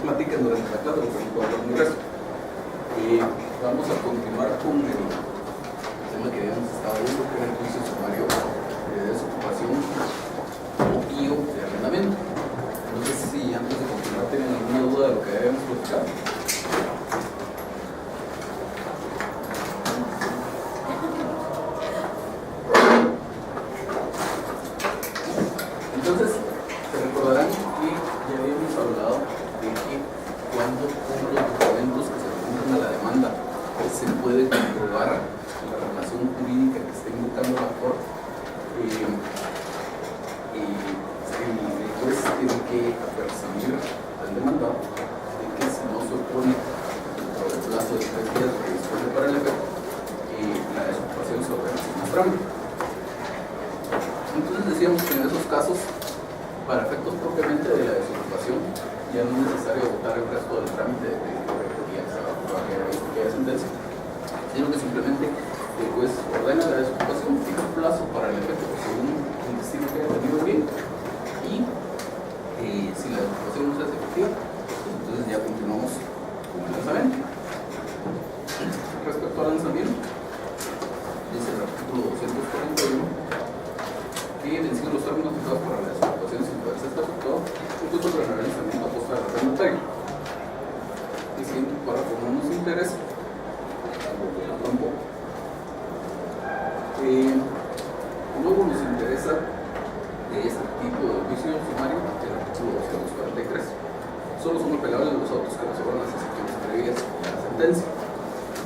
platiquen durante la clase, porque no puedo hablar muy resto. Vamos a continuar con el tema que habíamos estado viendo, que era el juicio sumario de desocupación y o de arrendamiento. No sé si antes de continuar tienen alguna duda de lo que habíamos platicado. Entonces, se recordarán que ya habíamos hablado de que cuando uno de los documentos que se presentan a la demanda se puede comprobar la relación jurídica que está invocando la Corte, el juez tiene que percibir al demandado de que si no se opone dentro del plazo de 3 días que dispone para el efecto, la desocupación se opera sin más trámite. Entonces decíamos que en esos casos, para efectos propiamente de la desocupación, ya no es necesario votar el resto del trámite de que ya se va a aprobar que haya sentencia, sino que simplemente el juez ordena la desocupación, fija un plazo para el efecto según el destino que haya tenido bien, y si la desocupación no se hace efectiva, entonces ya continuamos con el lanzamiento. Respecto al lanzamiento, dice el artículo 241 que vencidos los términos fijados para la desocupación sin poder ser efectuado, un juez ordenará el lanzamiento a costa del arrendatario. Y si el párrafo no nos interesa, tampoco. Luego nos interesa de este tipo de juicio sumario el artículo 243. Solo son apelables los autos que resuelvan las excepciones previas a la sentencia.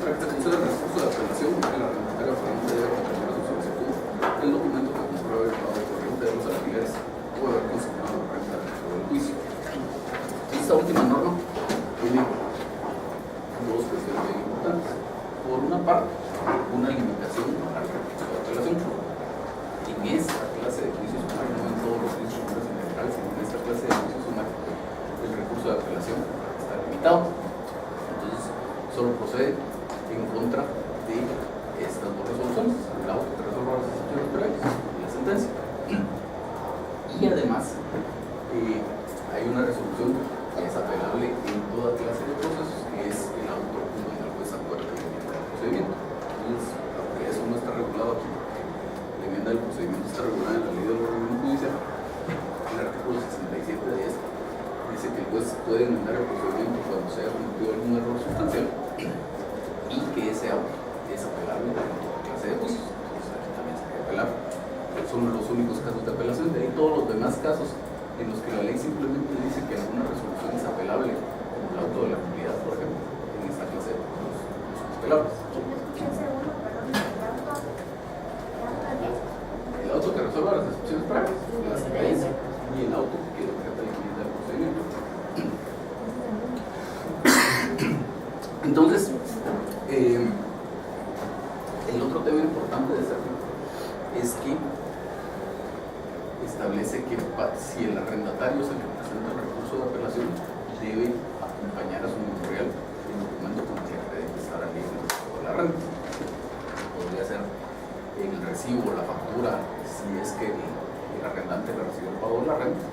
Para que se conceda el recurso de apelación, el arrendatario afluente debe acompañar a su solicitud el documento que compruebe el pago corriente de los alquileres o haber consignado la renta dentro del juicio. Esta última norma tiene dos cuestiones bien importantes. Por una parte, una limitación al recurso de apelación. En esta clase de juicio sumario, no en todos los juicios sumarios en general, sino en esta clase de juicio sumario, el recurso de apelación está limitado. Entonces, solo procede en contra de estas dos resoluciones, el auto que resuelva las excepciones previas y la sentencia. Y además, hay una resolución que es apelable en toda clase de procesos, que es el auto donde el juez acuerda la enmienda del procedimiento. Entonces, aunque eso no está regulado aquí, la enmienda del procedimiento está regulada en la ley del orden judicial. El artículo 67 de esta dice que el juez puede enmendar el procedimiento cuando se haya cometido algún error sustancial y que ese auto es apelable en toda clase de juicios. Entonces, aquí también se puede apelar. Son los únicos casos de apelación. De ahí todos los demás casos en los que la ley simplemente dice que alguna resolución es apelable, como el auto de la nulidad, por ejemplo, en esta clase de juicios son apelables. El auto que resuelva las excepciones previas, la sentencia, y el auto que decreta la infinidad del procedimiento. Entonces, el otro tema importante de este artículo es que establece que si el arrendatario es el que presenta el recurso de apelación, debe acompañar a su memorial el documento con el que acredite estar al libre de la renta. Podría ser el recibo o la factura, si es que el arrendante le recibió el pago de la renta,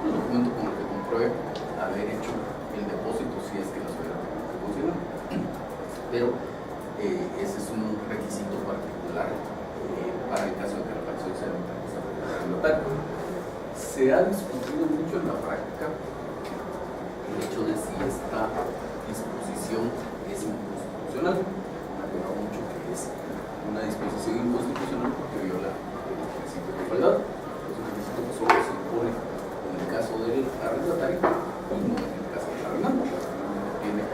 el documento con el que compruebe haber hecho el depósito, si es que la sociedad tiene que funcionar. Pero ese es un requisito particular para el caso de que la apelación sea arrendatario. Se ha discutido mucho en la práctica el hecho de si esta disposición es inconstitucional. Ha hablado mucho que es una disposición inconstitucional porque viola el principio de igualdad. Es un requisito que solo se impone en el caso del arrendatario y no en el caso del arrendante. Tiene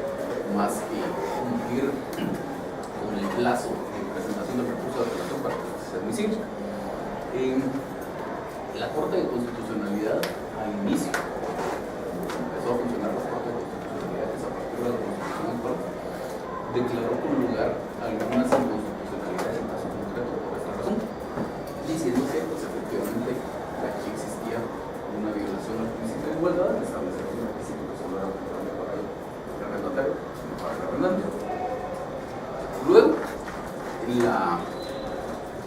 más que cumplir con el plazo de presentación del recurso de apelación para que sea admisible. La Corte de Constitucionalidad, al inicio, cuando empezó a funcionar la Corte de Constitucionalidad, que es a partir de la Constitución actual, declaró con lugar algunas inconstitucionalidades en caso concreto por esta razón, diciendo que pues, efectivamente aquí existía una violación al principio de igualdad al establecer un requisito que solo era aplicable para el arrendatario, sino para el arrendante. Luego,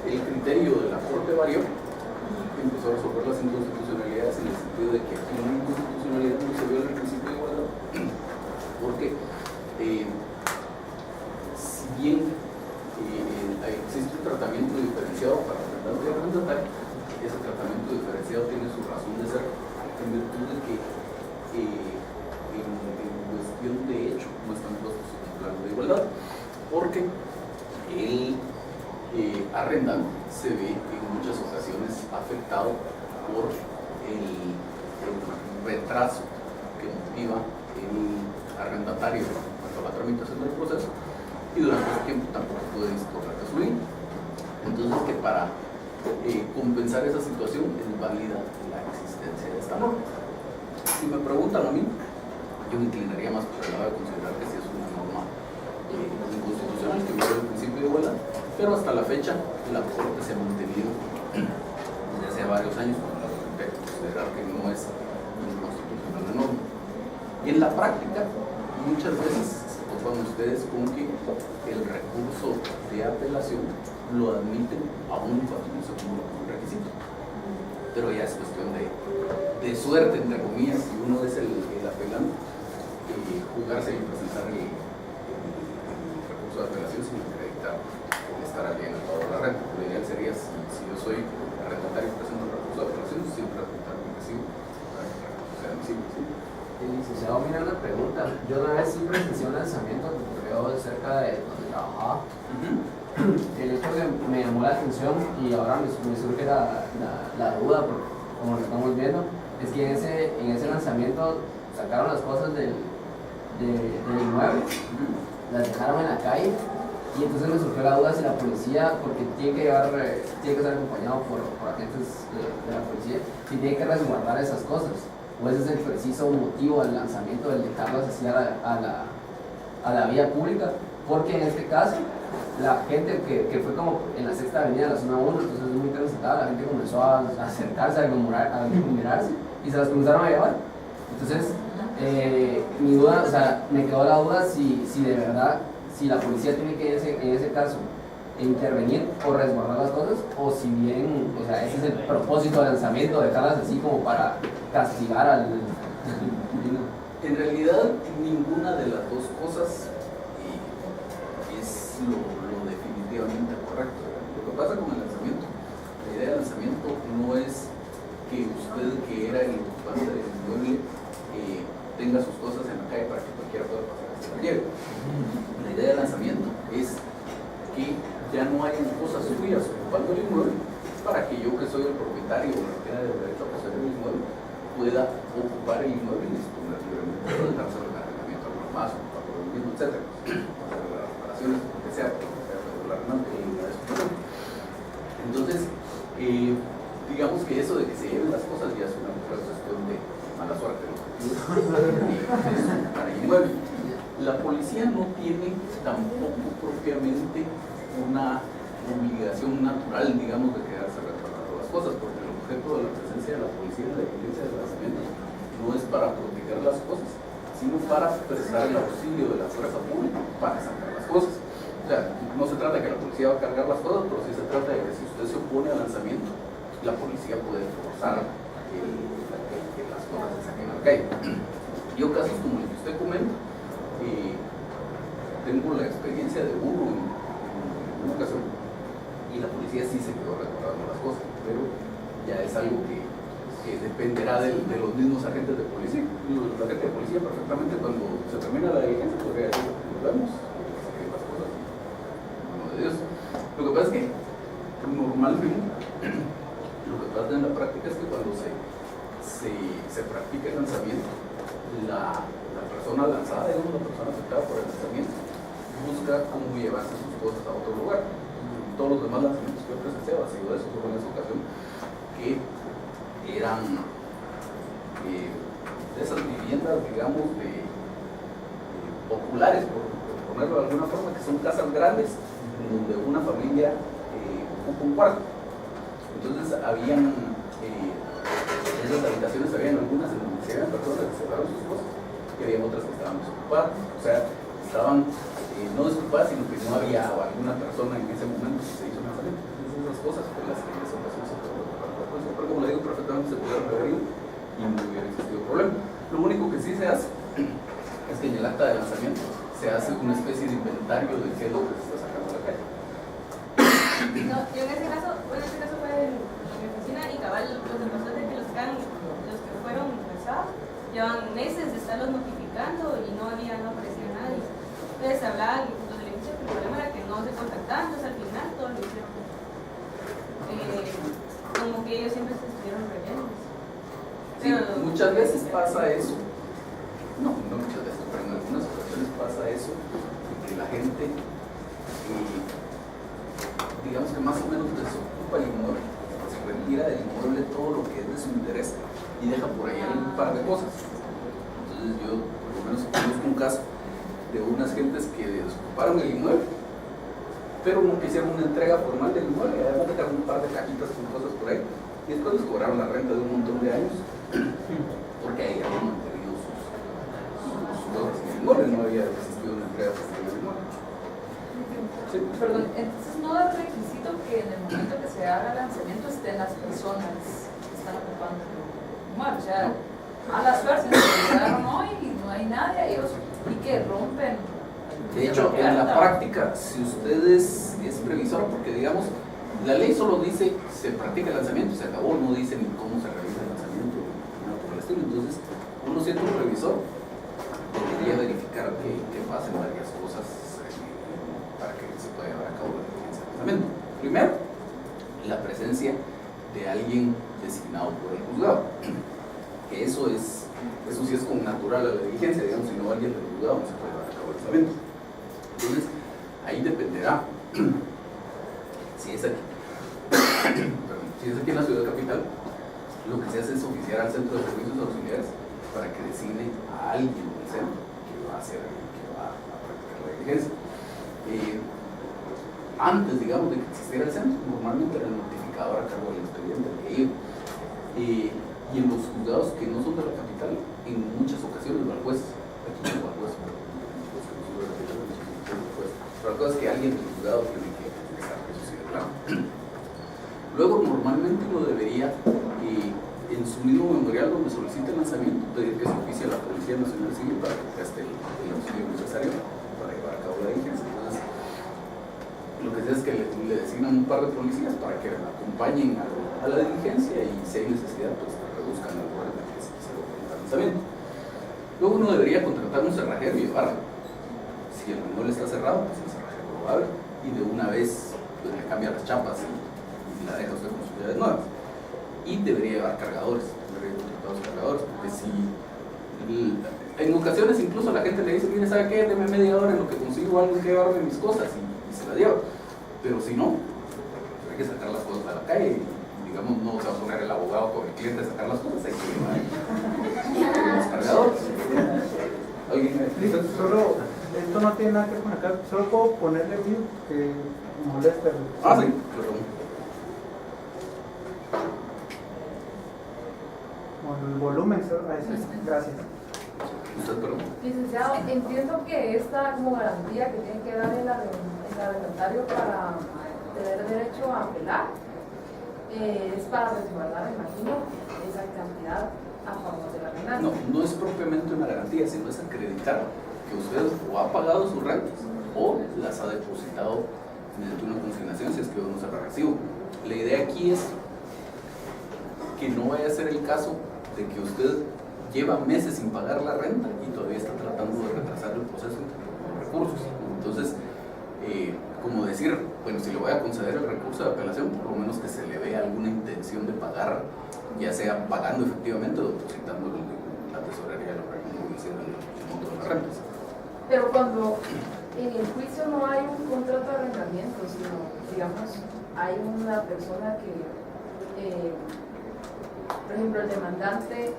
el criterio de la Corte varió y empezó a resolver las inconstitucionalidades en el sentido de que aquí no inconstitucionalidad no se viola el principio de igualdad, porque si bien existe un tratamiento diferenciado para arrendador y arrendatario, ese tratamiento diferenciado tiene su razón de ser en virtud de que en cuestión de hecho no están puestos en un plano de igualdad, porque el arrendante se ve en muchas ocasiones afectado por el retraso que motiva el arrendatario en cuanto a la tramitación del proceso, y durante ese tiempo tampoco puede disponer de su bien. Entonces, que para compensar esa situación es válida la existencia de esta norma. Si me preguntan a mí, yo me inclinaría más por el lado de considerar que sí es una norma inconstitucional que viola el principio de igualdad, pero hasta la fecha la Corte se ha mantenido desde hace varios años con la de considerar que no es inconstitucional la norma. Y en la práctica, muchas veces se topan ustedes con que el recurso de apelación lo admiten aún cuando no se cumple como requisito. Pero ya es cuestión de suerte, entre comillas, si uno es el apelante, jugarse y presentar el recurso de apelación sin acreditar el estar alienado a la renta. Lo ideal sería, si yo soy arrendatario y presento el recurso de apelación, siempre apuntar mi recibo para que el recurso sea admisible. ¿Sí? Licenciado, mira una pregunta. Yo una vez sí presencié un lanzamiento que ocurrió cerca de donde trabajaba. El hecho que me llamó la atención y ahora me surge la duda, porque como lo estamos viendo, es que en ese lanzamiento sacaron las cosas del inmueble, las dejaron en la calle, y entonces me surgió la duda si la policía, porque tiene que estar acompañado por agentes de la policía, si tiene que resguardar esas cosas, o ese es el preciso motivo del lanzamiento, del dejarlas así a la vía pública, porque en este caso la gente que fue como en la Sexta Avenida de la zona 1, entonces es muy transitada, la gente comenzó a acercarse, a aglomerarse y se las comenzaron a llevar. Entonces, mi duda, o sea, me quedó la duda si de verdad, si la policía tiene que en ese caso intervenir o resguardar las cosas, o si bien, o sea, ese es el propósito del lanzamiento, dejarlas así como para castigar al En realidad, ninguna de las dos cosas es lo definitivamente correcto. Lo que pasa con el lanzamiento, la idea del lanzamiento no es que usted, que era el ocupante del inmueble, tenga sus cosas en la calle para que cualquiera pueda pasar a se la lleve. La idea del lanzamiento es que ya no hayan cosas suyas ocupando el inmueble, para que yo, que soy el propietario o el que tiene el derecho a poseer el inmueble, pueda ocupar el inmueble y disponer libremente de dejarse el arrendamiento a alguien más, o para el mismo, etc. Para las reparaciones, lo que sea regularmente y la destrucción. Entonces, digamos que eso de que se lleven las cosas ya es una cuestión de mala suerte, ¿no? Para el inmueble. La policía no tiene tampoco propiamente una obligación natural, digamos, de quedarse resguardando las cosas, porque el objeto de la presencia de la policía en la dependencia del lanzamiento no es para proteger las cosas, sino para prestar el auxilio de la fuerza pública para sacar las cosas. O sea, no se trata de que la policía va a cargar las cosas, pero sí se trata de que si usted se opone al lanzamiento, la policía puede forzar que las cosas se saquen a la calle. Yo, casos como el que usted comenta, tengo la experiencia de uno en una ocasión, y la policía sí se quedó recordando las cosas, pero ya es algo que dependerá de los mismos agentes de policía. Los agentes de policía perfectamente, cuando se termina la diligencia, podría decir, nos vemos, saquen las cosas, mano de Dios. Lo que pasa es que normalmente lo que pasa en la práctica es que cuando se practica el lanzamiento, la persona lanzada, digamos, la persona afectada por el lanzamiento, busca cómo llevarse sus cosas a otro lugar. Todos los demás lanzamientos que yo presencié ha sido eso, solo en esa ocasión, que eran de esas viviendas, digamos, populares, por ponerlo de alguna forma, que son casas grandes, donde una familia ocupa un cuarto. Entonces habían esas habitaciones, habían algunas en donde se habían personas que cerraron sus cosas, y había otras que estaban desocupadas. O sea, estaban no desocupadas, sino que no había alguna persona en ese momento que se hizo una salida. Esas cosas por las que en esa ocasión se puede recuperar la policía. Pero como le digo, perfectamente se pudieron prevenir y no hubiera existido problema. Lo único que sí se hace es que en el acta de lanzamiento se hace una especie de inventario de qué es lo que se está sacando a la calle. No, yo en ese caso fue en mi oficina y cabal, los demostró de que los que fueron ingresados llevan meses de estarlos notificando y no aparecía nadie. Entonces hablaban los del edificio que el problema era que no se contactaban, entonces al final todo lo hicieron. Como que ellos siempre se estuvieron rellenos. Sí, muchas veces pasa eso. No muchas veces, pero en algunas ocasiones pasa eso, que la gente, digamos que más o menos desocupa el inmueble, se retira del inmueble todo lo que es de su interés y deja por ahí un par de cosas. Entonces yo por lo menos conozco un caso de unas gentes que desocuparon el inmueble, pero nunca hicieron una entrega formal del inmueble, además dejaron un par de cajitas con cosas por ahí, y después les cobraron la renta de un montón de años, porque ahí habían mantenido sus cosas en el inmueble, no había existido una entrega formal del inmueble. Sí. Perdón, entonces no es requisito que en el momento que se haga el lanzamiento estén las personas que están ocupando el inmueble, o sea, a la suerte se llegaron hoy y no hay nadie, ellos y que rompen. De hecho, en la práctica, si ustedes es previsor, porque digamos, la ley solo dice se practica el lanzamiento, se acabó, no dice ni cómo se realiza el lanzamiento, nada por el estilo. Entonces, uno siendo un previsor, debería verificar que pasen varias cosas para que se pueda llevar a cabo la diligencia de lanzamiento. Primero, la presencia de alguien designado por el juzgado, que eso sí es como natural a la diligencia, digamos, si no alguien del juzgado no se puede llevar a cabo el lanzamiento. Entonces, ahí dependerá si es aquí. Si es aquí en la ciudad capital, lo que se hace es oficiar al centro de servicios auxiliares para que designe a alguien del centro que va a practicar la diligencia. Antes, digamos, de que existiera el centro, normalmente era el notificador a cargo del expediente, el que iba. Y en los juzgados que no son de la capital, en muchas ocasiones va al juez. Aquí no va al juez, pero la cosa es que alguien del juzgado tiene que estar, eso sí, claro. Luego, normalmente uno debería, en su mismo memorial donde solicita el lanzamiento, pedir que se oficie a la Policía Nacional Civil para que preste el auxilio necesario para llevar a cabo la diligencia. Entonces, lo que se hace es que le designan un par de policías para que acompañen a la diligencia y si hay necesidad, pues reduzcan el lugar en el que se logre el lanzamiento. Luego uno debería contratar un cerrajero y llevarlo. Si el inmueble está cerrado, pues el cerrajero lo abre y de una vez pues, le cambia las chapas y la deja usted con sus llaves nuevas. Y debería llevar cargadores, debería contratar los cargadores, porque si en ocasiones incluso la gente le dice, mire, ¿sabe qué? Deme media hora en lo que consigo algo que llevarme mis cosas y se las lleva. Pero si no, pues hay que sacar las cosas a la calle y digamos no se va a poner el abogado con el cliente a sacar las cosas, hay que llevar los cargadores. Listo, solo, esto no tiene nada que ver con acá, solo puedo ponerle mute que molesta. Ah, sí, claro. Con el volumen, gracias. ¿Usted, perdón? Licenciado, entiendo que esta como garantía que tiene que dar el arrendatario para tener derecho a apelar es para resguardar, me imagino, esa cantidad a favor de la arrendatario. No es propiamente una garantía, sino es acreditar que usted o ha pagado sus rentas o las ha depositado mediante una consignación si es que no se la recibo. La idea aquí es que no vaya a ser el caso de que usted lleva meses sin pagar la renta y todavía está tratando de retrasar el proceso entre los recursos. Entonces, como decir, bueno, si le voy a conceder el recurso de apelación, por lo menos que se le vea alguna intención de pagar, ya sea pagando efectivamente o depositando la tesorería, como dice el monto de las rentas. Pero cuando en el juicio no hay un contrato de arrendamiento, sino, digamos, hay una persona que, por ejemplo, el demandante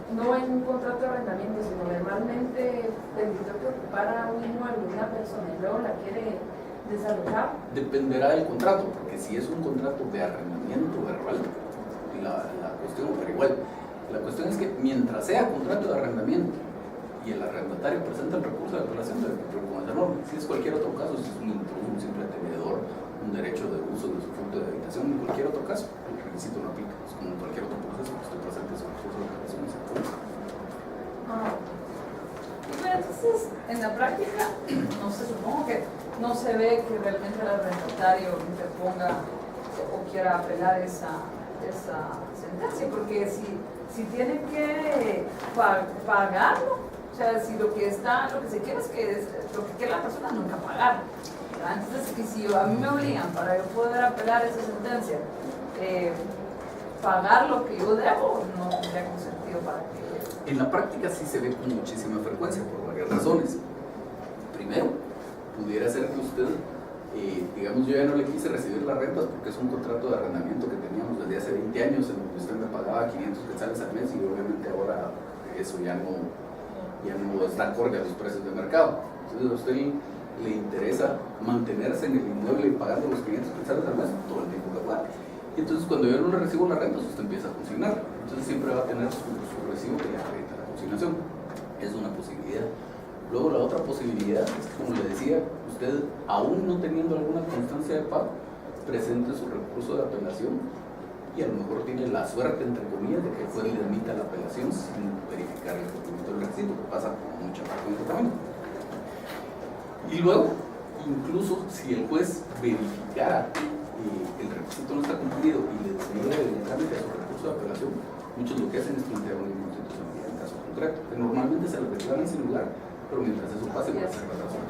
no en un contrato de arrendamiento, sino normalmente permitió que ocupara un inmueble una persona y luego la quiere desalojar. Dependerá del contrato, porque si es un contrato de arrendamiento verbal, la cuestión, pero igual, la cuestión es que mientras sea contrato de arrendamiento y el arrendatario presenta el recurso de apelación, debe cumplir con esa norma. Si es cualquier otro caso, si es un intruso, un simple tenedor, un derecho de uso de su fruto de habitación. En cualquier otro caso, el requisito no aplica. Es como en cualquier otro proceso que estoy presente sobre el uso de habitación. Pero entonces, en la práctica, no sé, supongo que no se ve que realmente el arrendatario interponga o quiera apelar esa sentencia, porque si tiene que pagarlo, o sea, si lo que se quiere es que lo que quiere la persona nunca pagar. ¿Verdad? Entonces, y si a mí me obligan para yo poder apelar esa sentencia, pagar lo que yo debo, no tendría ningún sentido para que... En la práctica sí se ve con muchísima frecuencia por varias razones. Primero, pudiera ser que usted, digamos, yo ya no le quise recibir las rentas porque es un contrato de arrendamiento que teníamos desde hace 20 años en donde usted me pagaba 500 quetzales al mes y obviamente ahora eso ya no está acorde a los precios de mercado. Entonces a usted le interesa mantenerse en el inmueble pagando los 500 quetzales al mes todo el tiempo que pueda. Y entonces cuando yo no le recibo las rentas, usted empieza a consignar. Entonces siempre va a tener su recibo que le acredita la consignación. Es una posibilidad. Luego la otra posibilidad es que, como le decía, usted aún no teniendo alguna constancia de pago, presente su recurso de apelación y a lo mejor tiene la suerte, entre comillas, de que el juez le admita la apelación sin verificar el cumplimiento del requisito, que pasa con mucha frecuencia también. Y luego, incluso si el juez verificara el requisito no está cumplido y le desniega el trámite a su recurso de apelación, muchos lo que hacen es plantear una inconstitucionalidad en caso concreto, que normalmente se le reclaman sin lugar, pero mientras eso pase, va a ser la razón.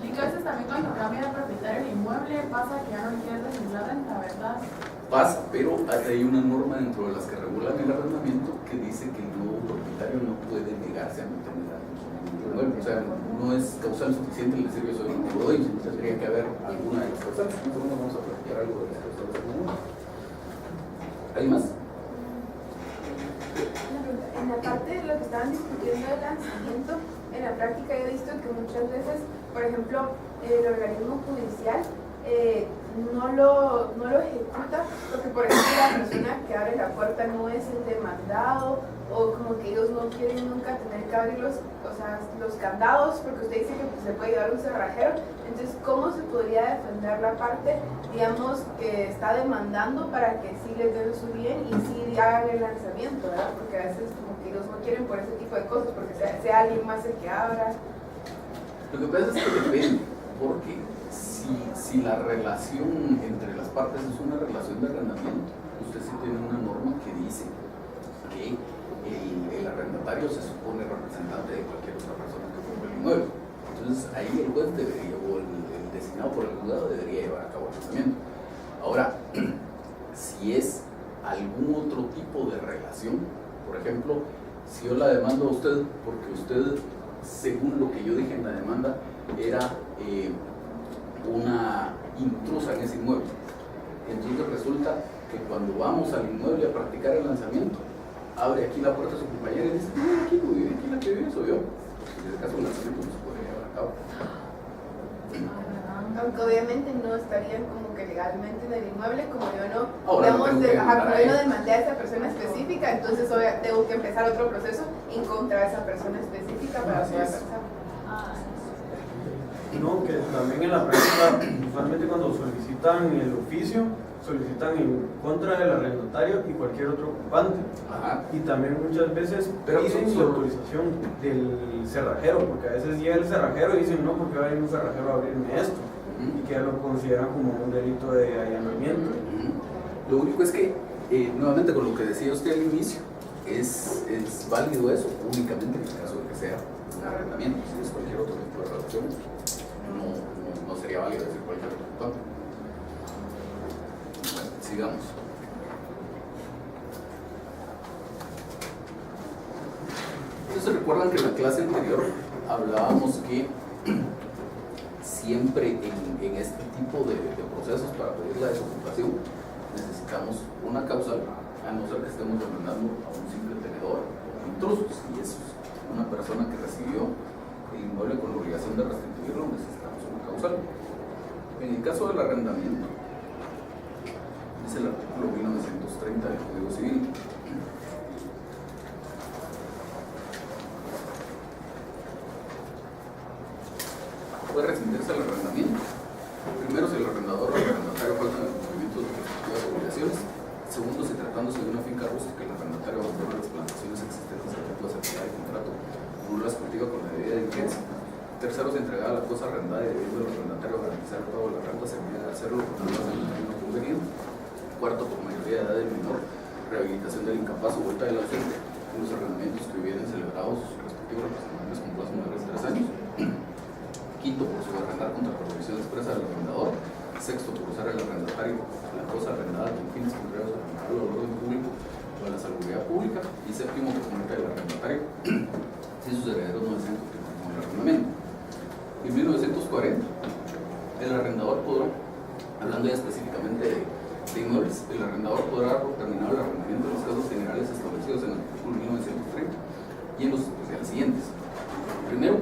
Y que a veces también cuando cambia de propietario el inmueble pasa que ya no quiere recibir la renta, ¿verdad? Pasa, pero hay una norma dentro de las que regulan el arrendamiento que dice que el nuevo propietario no puede negarse a mantener el inmueble. O sea, no es causal suficiente el decir yo soy el doy, tendría que haber alguna de las causales. Entonces vamos a platicar algo de las causales comunes. ¿Hay más? En la parte de lo que estaban discutiendo del lanzamiento, en la práctica he visto que muchas veces, por ejemplo, el organismo judicial no lo ejecuta porque, por ejemplo, la persona que abre la puerta no es el demandado, o como que ellos no quieren nunca tener que abrir los candados porque usted dice que pues, se puede llevar un cerrajero. Entonces, ¿cómo se podría defender la parte, digamos, que está demandando para que sí les den su bien y sí hagan el lanzamiento, ¿verdad? Porque a veces como que ellos no quieren por ese tipo de cosas, porque sea alguien más el que abra. Lo que pasa es que depende, porque si la relación entre las partes es una relación de arrendamiento, usted sí tiene una norma que dice que el arrendatario se supone representante de cualquier otra persona que compre el inmueble. Entonces ahí el juez debería, o el designado por el juzgado debería llevar a cabo el lanzamiento. Ahora, si es algún otro tipo de relación, por ejemplo, si yo la demando a usted porque usted, según lo que yo dije en la demanda, era una intrusa en ese inmueble, entonces resulta que cuando vamos al inmueble a practicar el lanzamiento, abre aquí la puerta a su compañera y dice, no, aquí no vive, aquí la que vive soy yo. Pues en ese caso el lanzamiento no se puede llevar a cabo. Aunque obviamente no estarían como que legalmente en el inmueble, como yo no, ahora digamos, no como yo no demandé a esa persona específica, entonces tengo que empezar otro proceso en contra de esa persona específica para poder pasar. No, que también en la práctica, usualmente cuando solicitan el oficio, solicitan en contra del arrendatario y cualquier otro ocupante. Ajá. Y también muchas veces Pero piden la autorización del cerrajero, porque a veces llega el cerrajero y dicen, no, porque va a ir un cerrajero a abrirme esto, y que ya lo consideran como un delito de allanamiento. Lo único es que, nuevamente con lo que decía usted al inicio, es válido eso únicamente en el caso de que sea un arrendamiento. Si es cualquier otro tipo de relación, no sería válido decir cualquier otro ocupante. Bueno, sigamos. Entonces recuerdan que en la clase anterior hablábamos que siempre en este tipo de procesos para pedir la desocupación necesitamos una causal, a no ser que estemos demandando a un simple tenedor o intrusos, y es una persona que recibió el inmueble con la obligación de restituirlo, necesitamos una causal. En el caso del arrendamiento, dice el artículo 1930 del Código Civil, puede rescindirse el arrendamiento Primero, si el arrendador o el arrendatario faltan el cumplimiento de sus respectivas obligaciones. Segundo, si tratándose de una finca rústica, el arrendatario abandona las plantaciones existentes a la actividad de contrato o no las cultiva con la debida diligencia. Tercero, si entregada la cosa arrendada y debiendo el arrendatario garantizar el pago de la renta, se niega a hacerlo por no término convenido. Cuarto, por mayoría de edad del menor, rehabilitación del incapaz o vuelta del ausente en los arrendamientos que vienen celebrados sus respectivos representantes con plazo menor de 3 años. Quinto, por subarrendar contra la prohibición expresa del arrendador. Sexto, por usar el arrendatario la cosa arrendada con fines contrarios al orden público o a la salubridad pública. Y séptimo, por cometa el arrendatario si sus herederos no desean continuar con el arrendamiento. En 1940, el arrendador podrá, hablando ya específicamente de inmuebles, el arrendador podrá dar por terminado el arrendamiento de los casos generales establecidos en el artículo 1930 y en los especiales siguientes. Primero,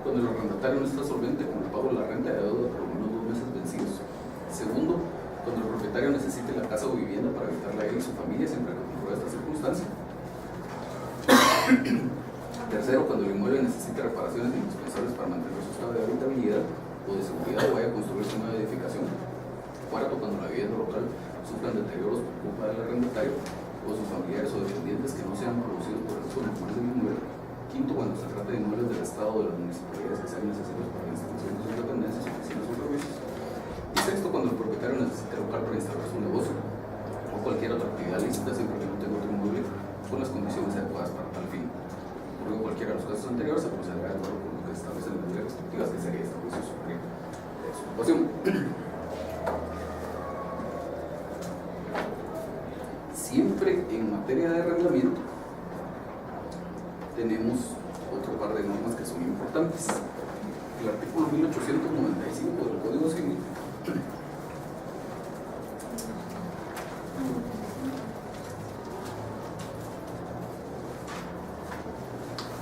cuando el arrendatario no está solvente con el pago de la renta de deuda por lo menos 2 meses vencidos. Segundo, cuando el propietario necesite la casa o vivienda para evitarla a él y su familia siempre que ocurra esta circunstancia. Tercero, cuando el inmueble necesite reparaciones indispensables para mantener su estado de habitabilidad o de seguridad o vaya a construirse una edificación. Cuarto, cuando la vivienda local sufran deterioros por culpa del arrendatario o sus familiares o dependientes que no sean producidos por el uso normal del inmueble. Quinto, cuando se trata de inmuebles del Estado o de las municipalidades que sean necesarios para la instalación de sus dependencias, oficinas o servicios. Y sexto, cuando el propietario necesite local para instalar su negocio o cualquier otra actividad lícita siempre que no tenga otro inmueble con las condiciones adecuadas para tal fin. Luego, cualquiera de los casos anteriores se procederá de acuerdo con lo que establecen las medidas restrictivas, que sería este juicio superior de desocupación. Siempre en materia de arrendamiento tenemos otro par de normas que son importantes. El artículo 1895 del Código Civil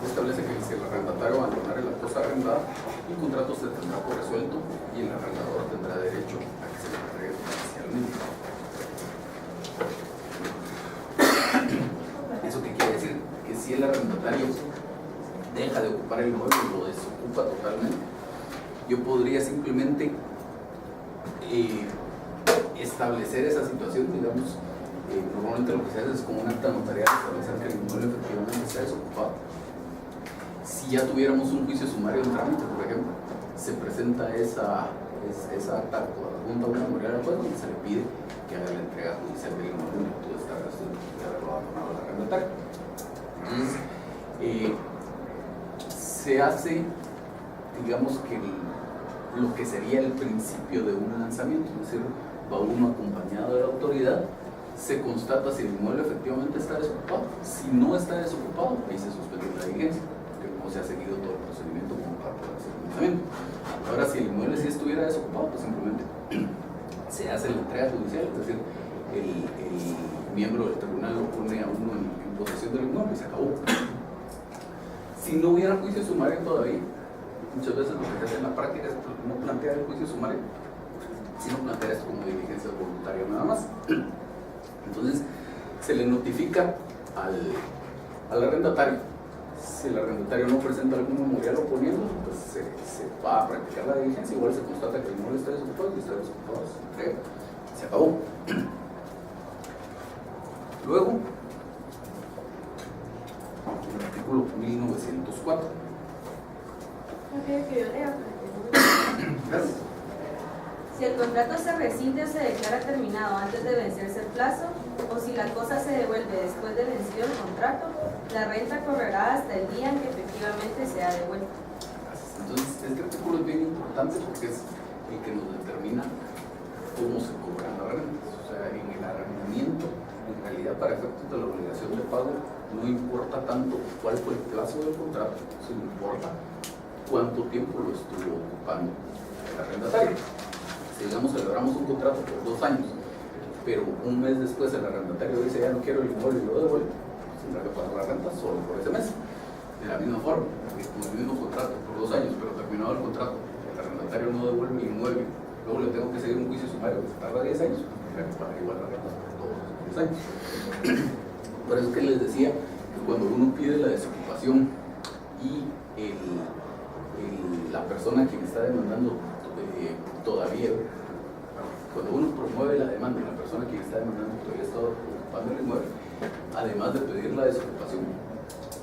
establece que si el arrendatario abandonare la cosa arrendada, el contrato se tendrá por resuelto y el arrendador tendrá derecho a que se le entregue parcialmente. ¿Eso qué quiere decir? Que si el arrendatario deja de ocupar el inmueble y lo desocupa totalmente, yo podría simplemente establecer esa situación, digamos, normalmente lo que se hace es como un acta notarial establecer que el inmueble efectivamente está desocupado. Si ya tuviéramos un juicio sumario en trámite, por ejemplo, se presenta esa acta junto a una memorial de acuerdo donde se le pide que haga la entrega judicial del inmueble en virtud de estar abandonado al arrendatario. Entonces, se hace, digamos que lo que sería el principio de un lanzamiento, es decir, va uno acompañado de la autoridad, se constata si el inmueble efectivamente está desocupado. Si no está desocupado, ahí se suspende la vigencia, porque no se ha seguido todo el procedimiento como parte del lanzamiento. Ahora, si el inmueble sí estuviera desocupado, pues simplemente se hace la entrega judicial, es decir, el miembro del tribunal lo pone a uno en posesión del inmueble y se acabó. Si no hubiera juicio sumario todavía, muchas veces lo que se hace en la práctica es no plantear el juicio sumario, sino plantear esto como diligencia voluntaria nada más. Entonces, se le notifica al arrendatario. Si el arrendatario no presenta algún memorial oponiendo, pues se va a practicar la diligencia. Igual se constata que el inmueble está desocupado y está desocupado, se entrega, se acabó. Luego, el artículo 1904. Gracias. Si el contrato se rescinde o se declara terminado antes de vencerse el plazo, o si la cosa se devuelve después de vencido el contrato, la renta correrá hasta el día en que efectivamente sea devuelta. Entonces, este artículo es bien importante porque es el que nos determina cómo se cobran las rentas. O sea, en el arrendamiento, en realidad, para efectos de la obligación de pago, no importa tanto cuál fue el plazo del contrato, sino importa cuánto tiempo lo estuvo ocupando el arrendatario. Si, digamos, celebramos un contrato por 2 años, pero un mes después el arrendatario dice ya no quiero el inmueble y lo devuelve, pues tendrá que pagar la renta solo por ese mes. De la misma forma, con el mismo contrato por 2 años, pero terminado el contrato, el arrendatario no devuelve el inmueble, luego le tengo que seguir un juicio sumario que se tarda 10 años, tendrá que pagar igual la renta por todos los 10 años. Por eso es que les decía que cuando uno pide la desocupación y la persona a quien está demandando todavía de pedir la desocupación,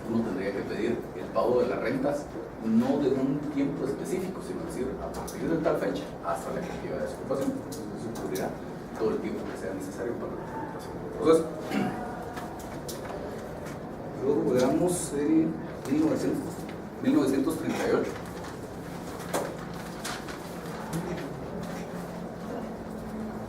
uno tendría que pedir el pago de las rentas no de un tiempo específico, sino decir a partir de tal fecha hasta la efectiva desocupación. Entonces eso cubrirá todo el tiempo que sea necesario para la tramitación del proceso. Luego veamos 1938.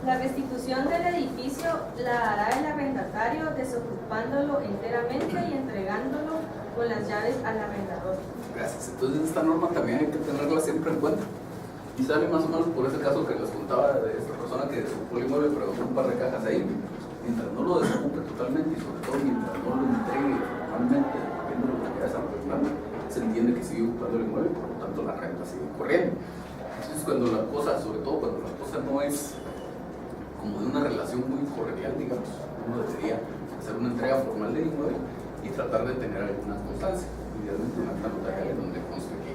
La restitución del edificio la hará el arrendatario desocupándolo enteramente y entregándolo con las llaves al arrendador. Gracias. Entonces esta norma también hay que tenerla siempre en cuenta. Y sale más o menos por ese caso que les contaba de esta persona que desocupó el inmueble pero dejó un par de cajas ahí. Mientras no lo desocupe totalmente y sobre todo mientras no lo entregue formalmente, dependiendo de lo que quiera desarrollar, se entiende que sigue ocupando el inmueble, por lo tanto la renta sigue corriendo. Entonces cuando la cosa, sobre todo cuando la cosa no es como de una relación muy cordial, digamos, uno debería hacer una entrega formal del inmueble y tratar de tener alguna constancia, idealmente una acta notarial en donde conste que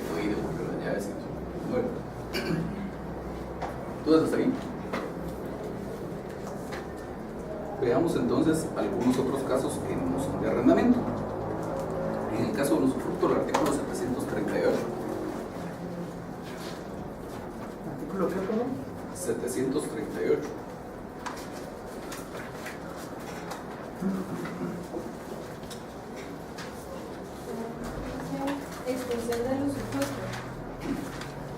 fue y devolvió las llaves y todo el inmueble. Entonces hasta ahí. Veamos entonces algunos otros casos que no son de arrendamiento. En el caso del usufructo, el artículo 738. ¿Artículo qué, perdón? 738. Extinción del usufructo.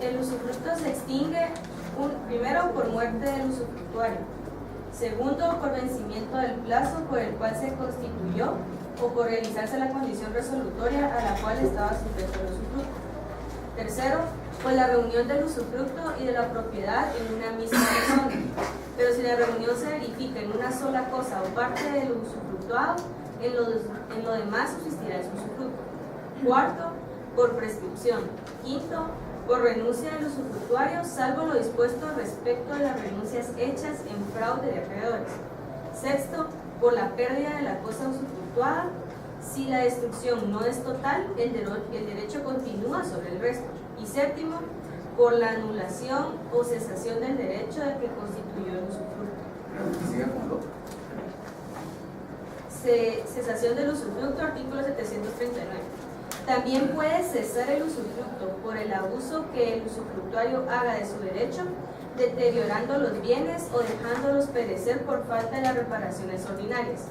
El usufructo se extingue primero por muerte del usufructuario, segundo por vencimiento del plazo por el cual se constituyó o por realizarse la condición resolutoria a la cual estaba sujeto el usufructo, tercero por la reunión del usufructo y de la propiedad en una misma persona, pero si la reunión se verifica en una sola cosa o parte del usufructuado, en lo demás subsistirá el usufructo. Cuarto, por prescripción. Quinto, por renuncia del usufructuario, salvo lo dispuesto respecto a las renuncias hechas en fraude de acreedores. Sexto, por la pérdida de la cosa usufructuada. Si la destrucción no es total, el derecho continúa sobre el resto. Y séptimo, por la anulación o cesación del derecho del que constituyó el usufructo. Siga con el otro. Cesación del usufructo, artículo 739. También puede cesar el usufructo por el abuso que el usufructuario haga de su derecho, deteriorando los bienes o dejándolos perecer por falta de las reparaciones ordinarias.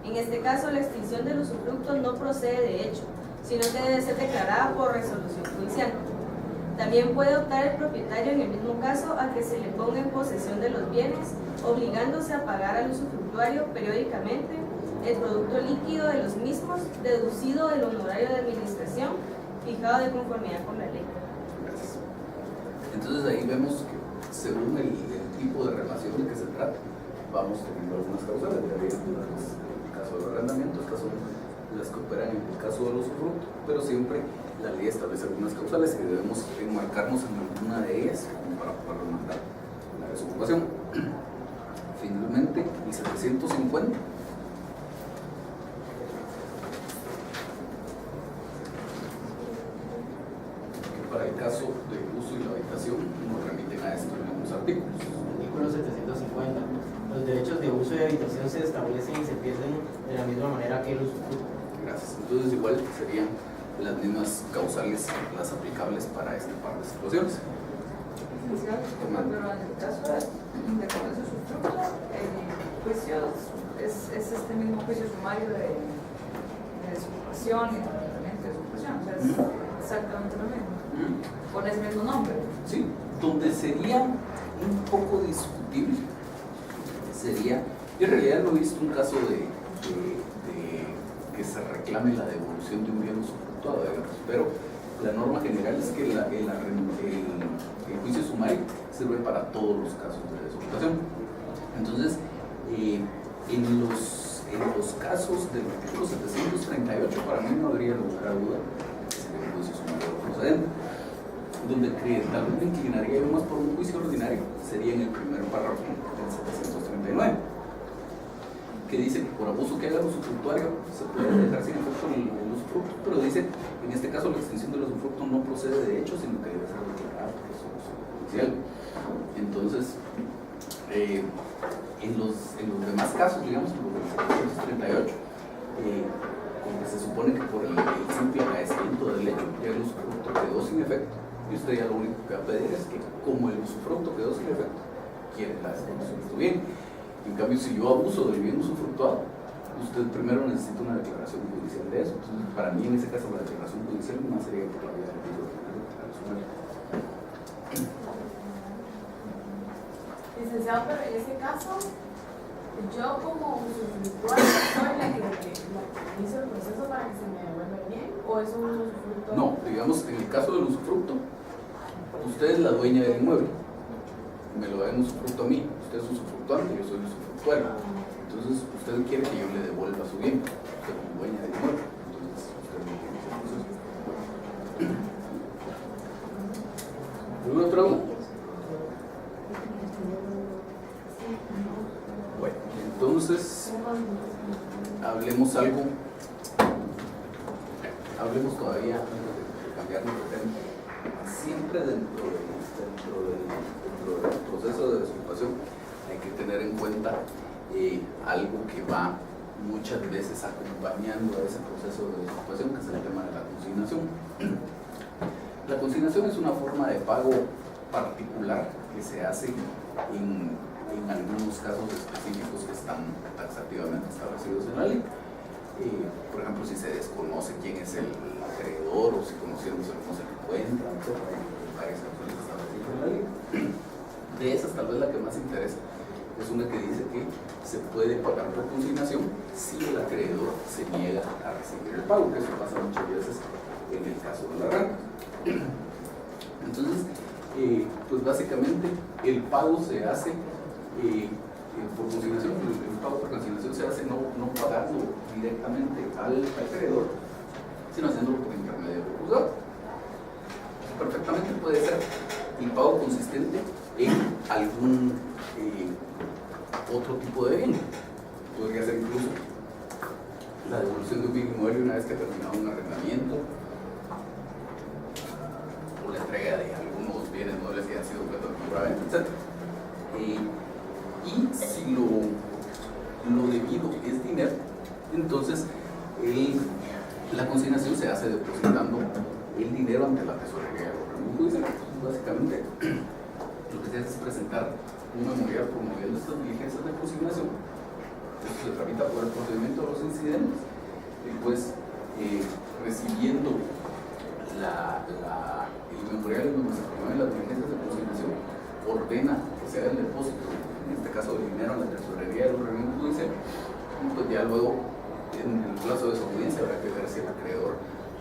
En este caso, la extinción del usufructo no procede de hecho, sino que debe ser declarada por resolución judicial. También puede optar el propietario en el mismo caso a que se le ponga en posesión de los bienes, obligándose a pagar al usufructuario periódicamente el producto líquido de los mismos, deducido del honorario de administración, fijado de conformidad con la ley. Gracias. Entonces ahí vemos que según el tipo de relación de que se trata, vamos teniendo algunas causales. Ya vimos el caso del arrendamiento, estas son las que operan en el caso del usufructo, pero siempre la ley establece algunas causales y debemos enmarcarnos en alguna de ellas para poder demandar la desocupación. Finalmente, el 750. Para el caso del uso y la habitación nos remiten a esto en algunos artículos. Artículo 750. Los derechos de uso y habitación se establecen y se pierden de la misma manera que el usufructo. Gracias. Entonces igual serían las mismas causales las aplicables para este par de situaciones. Licenciado, pero en el caso de comercio usufructo, el juicio es este mismo juicio sumario de desocupación y tratamiento de desocupación, o sea, es exactamente lo mismo. Con ese mismo nombre. Sí, donde sería un poco discutible sería, yo en realidad no he visto un caso de que se reclame la devolución de un bien usufructuado, pero la norma general es que el juicio sumario sirve para todos los casos de desocupación. Entonces, en los casos del artículo 738, para mí no habría lugar a duda que sería un juicio sumario procedente. Donde tal vez me inclinaría yo más por un juicio ordinario sería en el primer párrafo del 739, que dice que por abuso que haga el usufructuario se puede dejar sin efecto el usufructo, pero dice en este caso la extinción del usufructo no procede de hecho, sino que debe ser declarada por resolución judicial. Entonces, en los demás casos, digamos, por los del 738, supone que por el simple agradecimiento del hecho ya el usufructo quedó sin efecto y usted ya lo único que va a pedir es que como el usufructo quedó sin efecto, quiere la desconexión de su bien. En cambio, si yo abuso del bien usufructuado, usted primero necesita una declaración judicial de eso. Entonces, para mí en ese caso la declaración judicial no sería por la vía del título de sumario. Licenciado, pero en ese caso, yo como usufructuario soy la que hizo el proceso para que se me devuelva el bien, o es un usufructo. No, digamos, en el caso del usufructo, usted es la dueña del inmueble, me lo da en usufructo a mí, usted es usufructuante, yo soy usufructuario. Entonces, usted quiere que yo le devuelva su bien, usted como dueña del inmueble. Entonces, usted no tiene ese proceso. ¿Alguna otra pregunta? Bueno, entonces, hablemos todavía, antes de cambiarnos de tema, siempre dentro del proceso de desocupación hay que tener en cuenta algo que va muchas veces acompañando a ese proceso de desocupación, que es el tema de la consignación. La consignación es una forma de pago particular que se hace en algunos casos específicos que están taxativamente establecidos en la ley. Por ejemplo, si se desconoce quién es el acreedor o si conociéndose no se encuentra, hay varias causales establecidas en la ley. De esas, tal vez la que más interesa es una que dice que se puede pagar por consignación si el acreedor se niega a recibir el pago, que eso pasa muchas veces en el caso de la renta. Entonces, pues básicamente el pago se hace por consignación. El pago por consignación se hace no pagando directamente al acreedor, sino haciéndolo por intermedio del juzgado. Perfectamente puede ser el pago consistente en algún otro tipo de bien. Podría ser incluso la devolución de un bien inmueble una vez que ha terminado un arrendamiento, o la entrega de algunos bienes muebles que han sido objeto de compraventa, etc. Y si lo debido es dinero, entonces la consignación se hace depositando el dinero ante la tesorería del órgano judicial. Básicamente, lo que se hace es presentar un memorial promoviendo estas diligencias de consignación. Esto se tramita por el procedimiento de los incidentes, y pues recibiendo el memorial en donde se promueven las diligencias de consignación, ordena que se haga el depósito, en este caso de dinero, en la tesorería del órgano judicial. Y pues ya luego, en el plazo de su audiencia, habrá que ver si el acreedor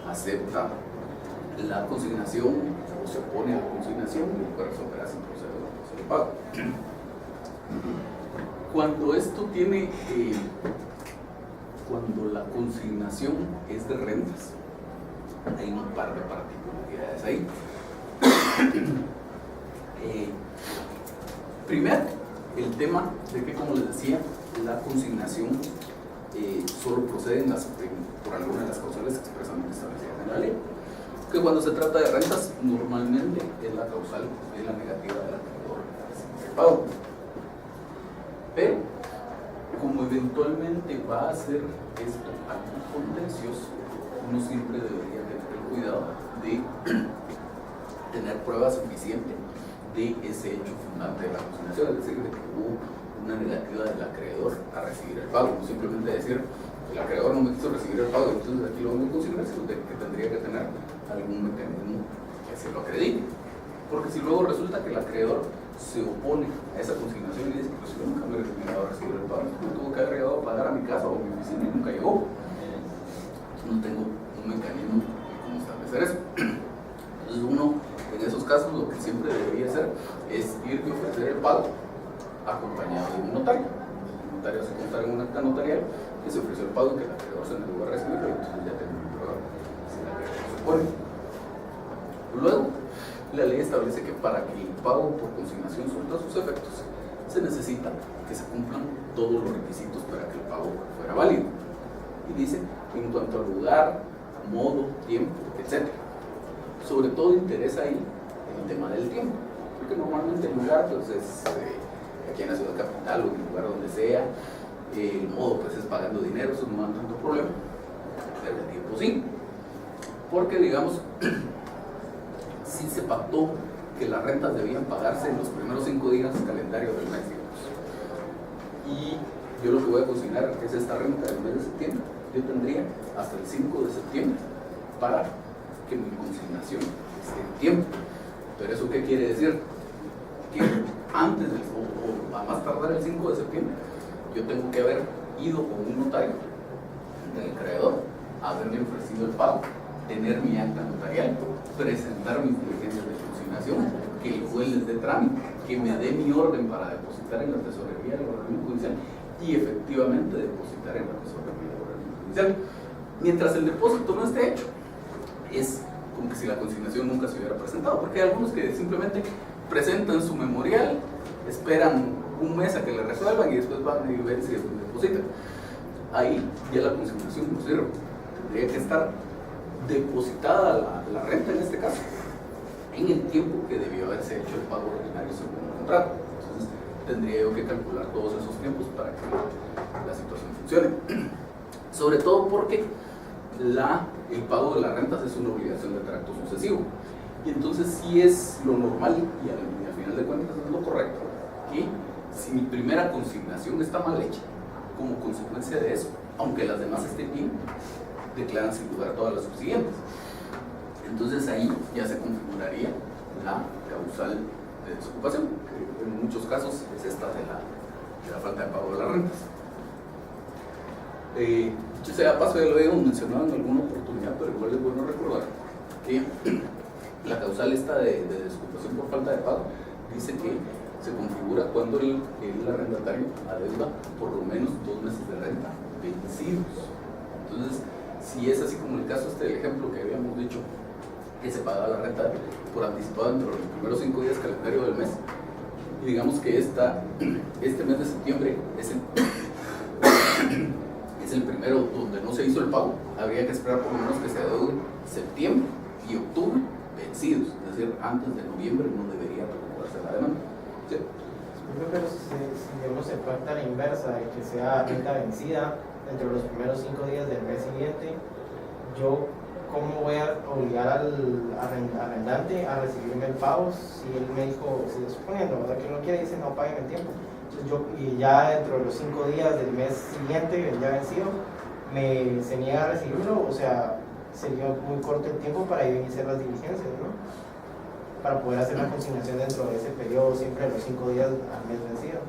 acepta la consignación o se opone a la consignación y puede resolver así el proceso de pago. Cuando esto tiene, cuando la consignación es de rentas, hay un par de particularidades ahí. Primero, el tema de que, como les decía, la consignación solo procede por alguna de las causales expresamente establecidas en la ley. Que cuando se trata de rentas, normalmente es la causal de la negativa del acreedor a recibir el pago. Pero, como eventualmente va a ser esto algo contencioso, uno siempre debería tener el cuidado de tener prueba suficiente de ese hecho fundante de la consignación, es decir, de que hubo una negativa del acreedor a recibir el pago. No simplemente decir, el acreedor no me quiso recibir el pago, entonces aquí lo vamos a consignar, sino que tendría que tener algún mecanismo que se lo acredite. Porque si luego resulta que el acreedor se opone a esa consignación y dice, pues yo nunca me he llegado a recibir el pago, yo tuve que haber llegado a pagar a mi casa o a mi oficina y nunca llegó, no tengo un mecanismo de cómo establecer eso. Entonces uno, en esos casos, lo que siempre debería hacer es ir y ofrecer el pago acompañado de un notario. El notario hace constar en un acta notarial que se ofreció el pago y que el acreedor se negó a recibirlo, y entonces ya tenemos un prueba si el acreedor se opone. Luego, la ley establece que para que el pago por consignación surta sus efectos, se necesita que se cumplan todos los requisitos para que el pago fuera válido. Y dice, en cuanto al lugar, modo, tiempo, etc. Sobre todo interesa ahí el tema del tiempo, porque normalmente el lugar pues, es aquí en la ciudad capital o en el lugar donde sea, el modo pues es pagando dinero, eso no da tanto problema, pero el tiempo sí, porque digamos, sí se pactó que las rentas debían pagarse en los primeros 5 días del calendario del mes, digamos. Y yo lo que voy a consignar es esta renta del mes de septiembre. Yo tendría hasta el 5 de septiembre para que mi consignación esté en tiempo. Pero ¿eso qué quiere decir? Que antes o a más tardar el 5 de septiembre, yo tengo que haber ido con un notario del acreedor, haberle ofrecido el pago, tener mi acta notarial, presentar mis diligencias de consignación, que el juez les dé trámite, que me dé mi orden para depositar en la tesorería del organismo judicial y efectivamente depositar en la tesorería del organismo judicial. Mientras el depósito no esté hecho, es como que si la consignación nunca se hubiera presentado, porque hay algunos que simplemente presentan su memorial, esperan un mes a que le resuelvan y después van y ven si depositan. Ahí ya la consignación no sirve. Tendría que estar depositada la renta en este caso en el tiempo que debió haberse hecho el pago ordinario según el contrato. Entonces tendría yo que calcular todos esos tiempos para que la situación funcione. Sobre todo porque el pago de las rentas es una obligación de tracto sucesivo. Y entonces sí es lo normal y al final de cuentas es lo correcto que si mi primera consignación está mal hecha, como consecuencia de eso, aunque las demás estén bien, declaran sin lugar todas las subsiguientes. Entonces ahí ya se configuraría la causal de desocupación, que en muchos casos es esta de la falta de pago de las rentas. Yo sé, a paso ya lo habíamos mencionado en alguna oportunidad, pero igual es bueno recordar que la causal esta de desocupación por falta de pago dice que se configura cuando el arrendatario adeuda por lo menos 2 meses de renta vencidos. Entonces, si es así como el caso del ejemplo que habíamos dicho, que se pagaba la renta por anticipado dentro de los primeros 5 días calendario del mes, y digamos que este mes de septiembre es el primero donde no se hizo el pago, habría que esperar por lo menos que se adeude septiembre y octubre vencidos, es decir, antes de noviembre no debería preocuparse la demanda. ¿Sí? Pero si digamos se pacta la inversa, de que sea renta vencida dentro de los primeros 5 días del mes siguiente, yo ¿cómo voy a obligar al arrendante a recibirme el pago si él me dijo, si suponiendo, ¿verdad? Que no quiere, dice no, págame el tiempo? Y ya dentro de los 5 días del mes siguiente, ya vencido, se niega a recibirlo, o sea, sería muy corto el tiempo para yo iniciar las diligencias, ¿no? Para poder hacer la consignación dentro de ese periodo, siempre de los 5 días al mes vencido.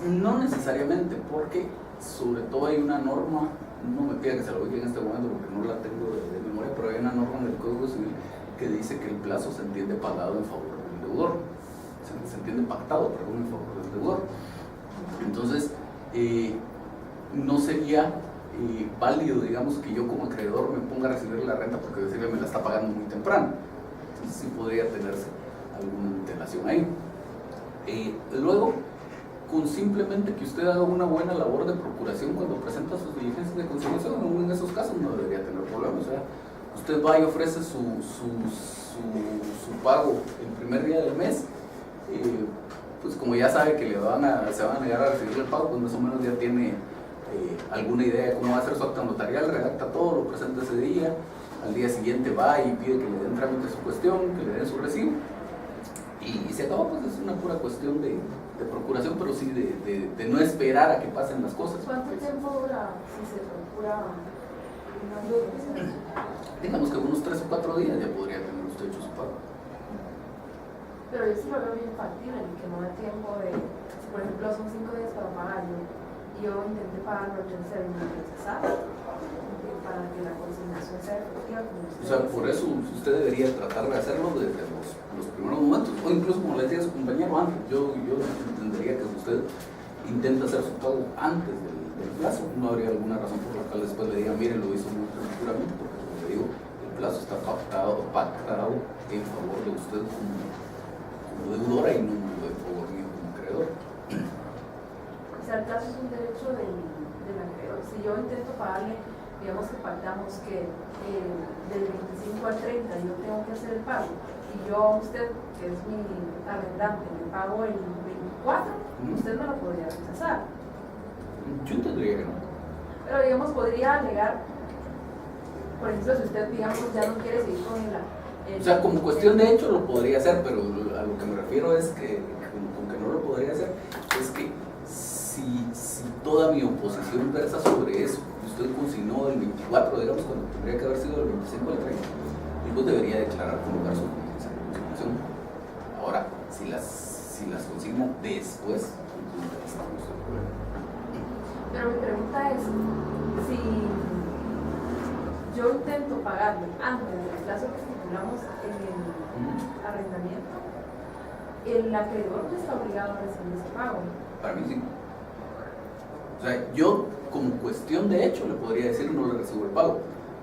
No necesariamente, porque sobre todo hay una norma, no me pida que se lo ubique en este momento porque no la tengo de memoria, pero hay una norma en el Código Civil que dice que el plazo se entiende pagado en favor del deudor. Se entiende pactado, perdón, en favor del deudor. Entonces, no sería válido, digamos, que yo como acreedor me ponga a recibir la renta porque decirle me la está pagando muy temprano. Entonces, sí podría tenerse alguna antelación ahí. Luego, con simplemente que usted haga una buena labor de procuración cuando presenta sus diligencias de consignación, en esos casos no debería tener problemas. O sea, usted va y ofrece su pago el primer día del mes, pues como ya sabe que se van a negar a recibir el pago, pues más o menos ya tiene alguna idea de cómo va a ser su acta notarial, redacta todo, lo presenta ese día, al día siguiente va y pide que le den trámite a su cuestión, que le den su recibo, y se acabó. Pues es una pura cuestión de procuración, pero sí de no esperar a que pasen las cosas. ¿Cuánto tiempo dura si se procura una diligencia? Digamos que unos 3 o 4 días ya podría tener usted hecho su pago. Pero yo sí lo veo bien factible, que no dé tiempo de, si por ejemplo son 5 días para pagarlo, y yo intenté pagarlo el tercer y no necesario, para que la consignación sea efectiva. O sea, por eso usted debería tratar de hacerlo desde los primeros momentos, o incluso como le decía a su compañero antes, yo entendería que usted intenta hacer su pago antes del plazo, no habría alguna razón por la cual después le diga, mire, lo hizo muy prematuramente, porque como le digo, el plazo está pactado en favor de usted como deudora y no en favor mío como acreedor. O sea, el plazo es un derecho del acreedor. Si yo intento pagarle, digamos que pactamos que del 25 al 30 yo tengo que hacer el pago, y yo a usted, que es mi arrendante, le pago el 24, usted no lo podría rechazar. Yo tendría que no. Pero digamos, podría alegar Por ejemplo, si usted, digamos, ya no quiere seguir con O sea, como cuestión de hecho lo podría hacer, pero a lo que me refiero es que, con que no lo podría hacer, es que si toda mi oposición versa sobre eso, y usted consignó el 24, digamos, cuando tendría que haber sido el 25 al 30, el juez debería declarar con lugar su consignación. Ahora, si las consigna después, entonces estamos en problema. Pero mi pregunta es, si yo intento pagarlo antes del plazo que estipulamos en el arrendamiento, el acreedor no está obligado a recibir ese pago. Para mí sí. O sea, yo como cuestión de hecho le podría decir no le recibo el pago,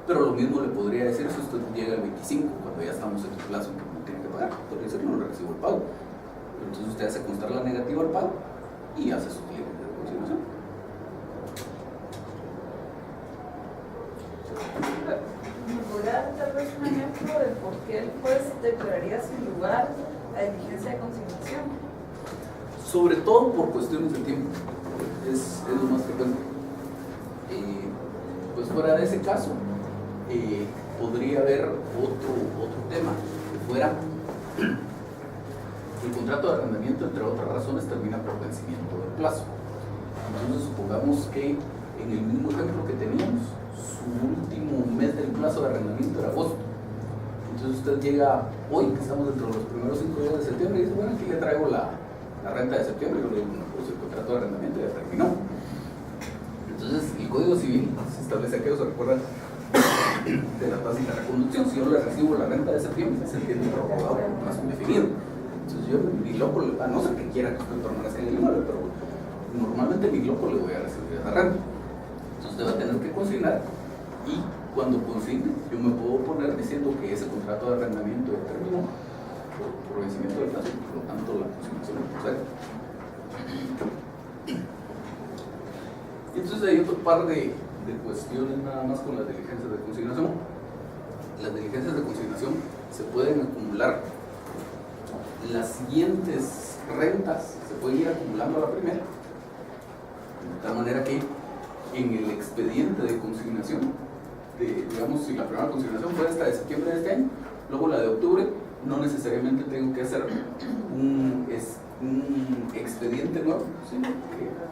pero lo mismo le podría decir si usted llega el 25, cuando ya estamos en el plazo en que no tiene que pagar, podría decir no le recibo el pago. Entonces usted hace constar la negativa al pago y hace su cliente de consignación. ¿Me podría dar tal vez un ejemplo de por qué el juez declararía sin lugar la diligencia de consignación? Sobre todo por cuestiones de tiempo, es lo más frecuente. Pues fuera de ese caso, podría haber otro tema que fuera el contrato de arrendamiento, entre otras razones, termina por vencimiento del plazo. Entonces supongamos que en el mismo ejemplo que teníamos, su último mes del plazo de arrendamiento era agosto. Entonces usted llega hoy, que estamos dentro de los primeros 5 días de septiembre, y dice, bueno, aquí le traigo la renta de septiembre, y yo le digo, bueno, pues el contrato de arrendamiento ya terminó. Entonces el Código Civil se establece aquello, se recuerda de la tácita reconducción. Si yo le recibo la renta de septiembre, se entiende prorrogado por un plazo indefinido. Entonces yo, mi loco, a no ser que quiera que usted permanezca en el inmueble, pero normalmente mi loco le voy a recibir esa renta. Entonces usted va a tener que consignar, y cuando consigne, yo me puedo poner diciendo que ese contrato de arrendamiento ya terminó por vencimiento del plazo, por lo tanto la consignación no procede. Y entonces hay otro par de cuestiones nada más con las diligencias de consignación. Las diligencias de consignación se pueden acumular, las siguientes rentas se pueden ir acumulando a la primera, de tal manera que en el expediente de consignación, digamos, si la primera consignación fue hasta de septiembre de este año, luego la de octubre, no necesariamente tengo que hacer un expediente nuevo, sino que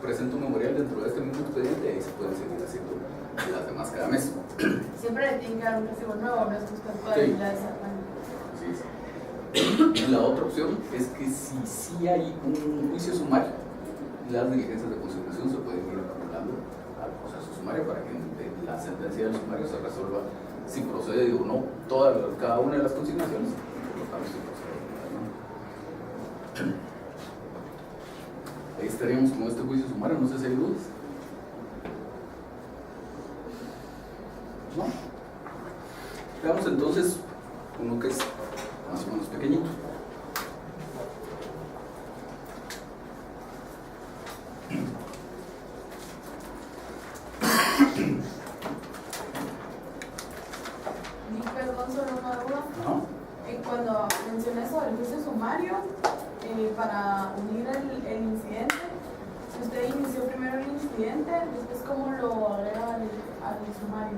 presento un memorial dentro de este mismo expediente, y ahí se pueden seguir haciendo las demás cada mes. Siempre le tienen que dar un recibo nuevo, no es que usted pueda Sí. ir a esa página. Así es. Y la otra opción es que si sí hay un juicio sumario, las diligencias de consignación se pueden ir acumulando al proceso sumario para que en la sentencia del sumario se resuelva si procede o no cada una de las consignaciones, por lo tanto si procede o no. Ahí estaríamos con este juicio sumario, no sé si hay dudas. ¿No? Veamos entonces uno que es más o menos pequeñito. Perdón, solo una duda. ¿No? Cuando mencioné sobre el juicio sumario, para unir el incidente, si usted inició primero el incidente, después cómo lo agrega al sumario.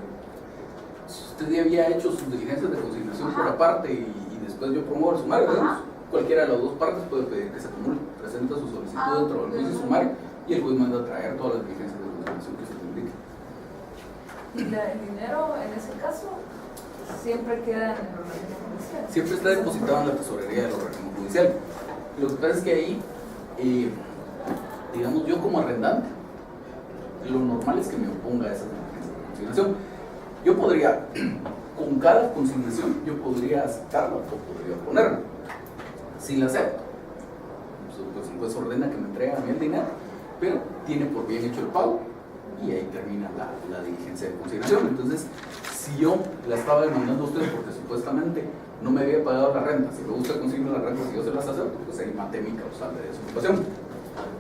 Si usted ya había hecho sus diligencias de consignación por aparte y después yo promuevo el sumario, digamos, cualquiera de las dos partes puede pedir que se acumule, presenta su solicitud dentro del juicio sumario y el juez manda a traer todas las diligencias de consignación que usted indique. Y el dinero, en ese caso, siempre queda en el organismo judicial. Siempre está depositado en la tesorería del organismo judicial. Lo que pasa es que ahí, digamos, yo como arrendante, lo normal es que me oponga a esas diligencias de consignación. Yo podría, con cada consignación, yo podría aceptarla o podría oponerla. Si la acepto, pues el juez ordena que me entregue a mí el dinero, pero tiene por bien hecho el pago y ahí termina la diligencia de consignación. Entonces, si yo la estaba demandando a usted porque supuestamente no me había pagado la renta, si luego usted consigue la renta, si yo se las acepto, pues ahí maté mi causal de desocupación.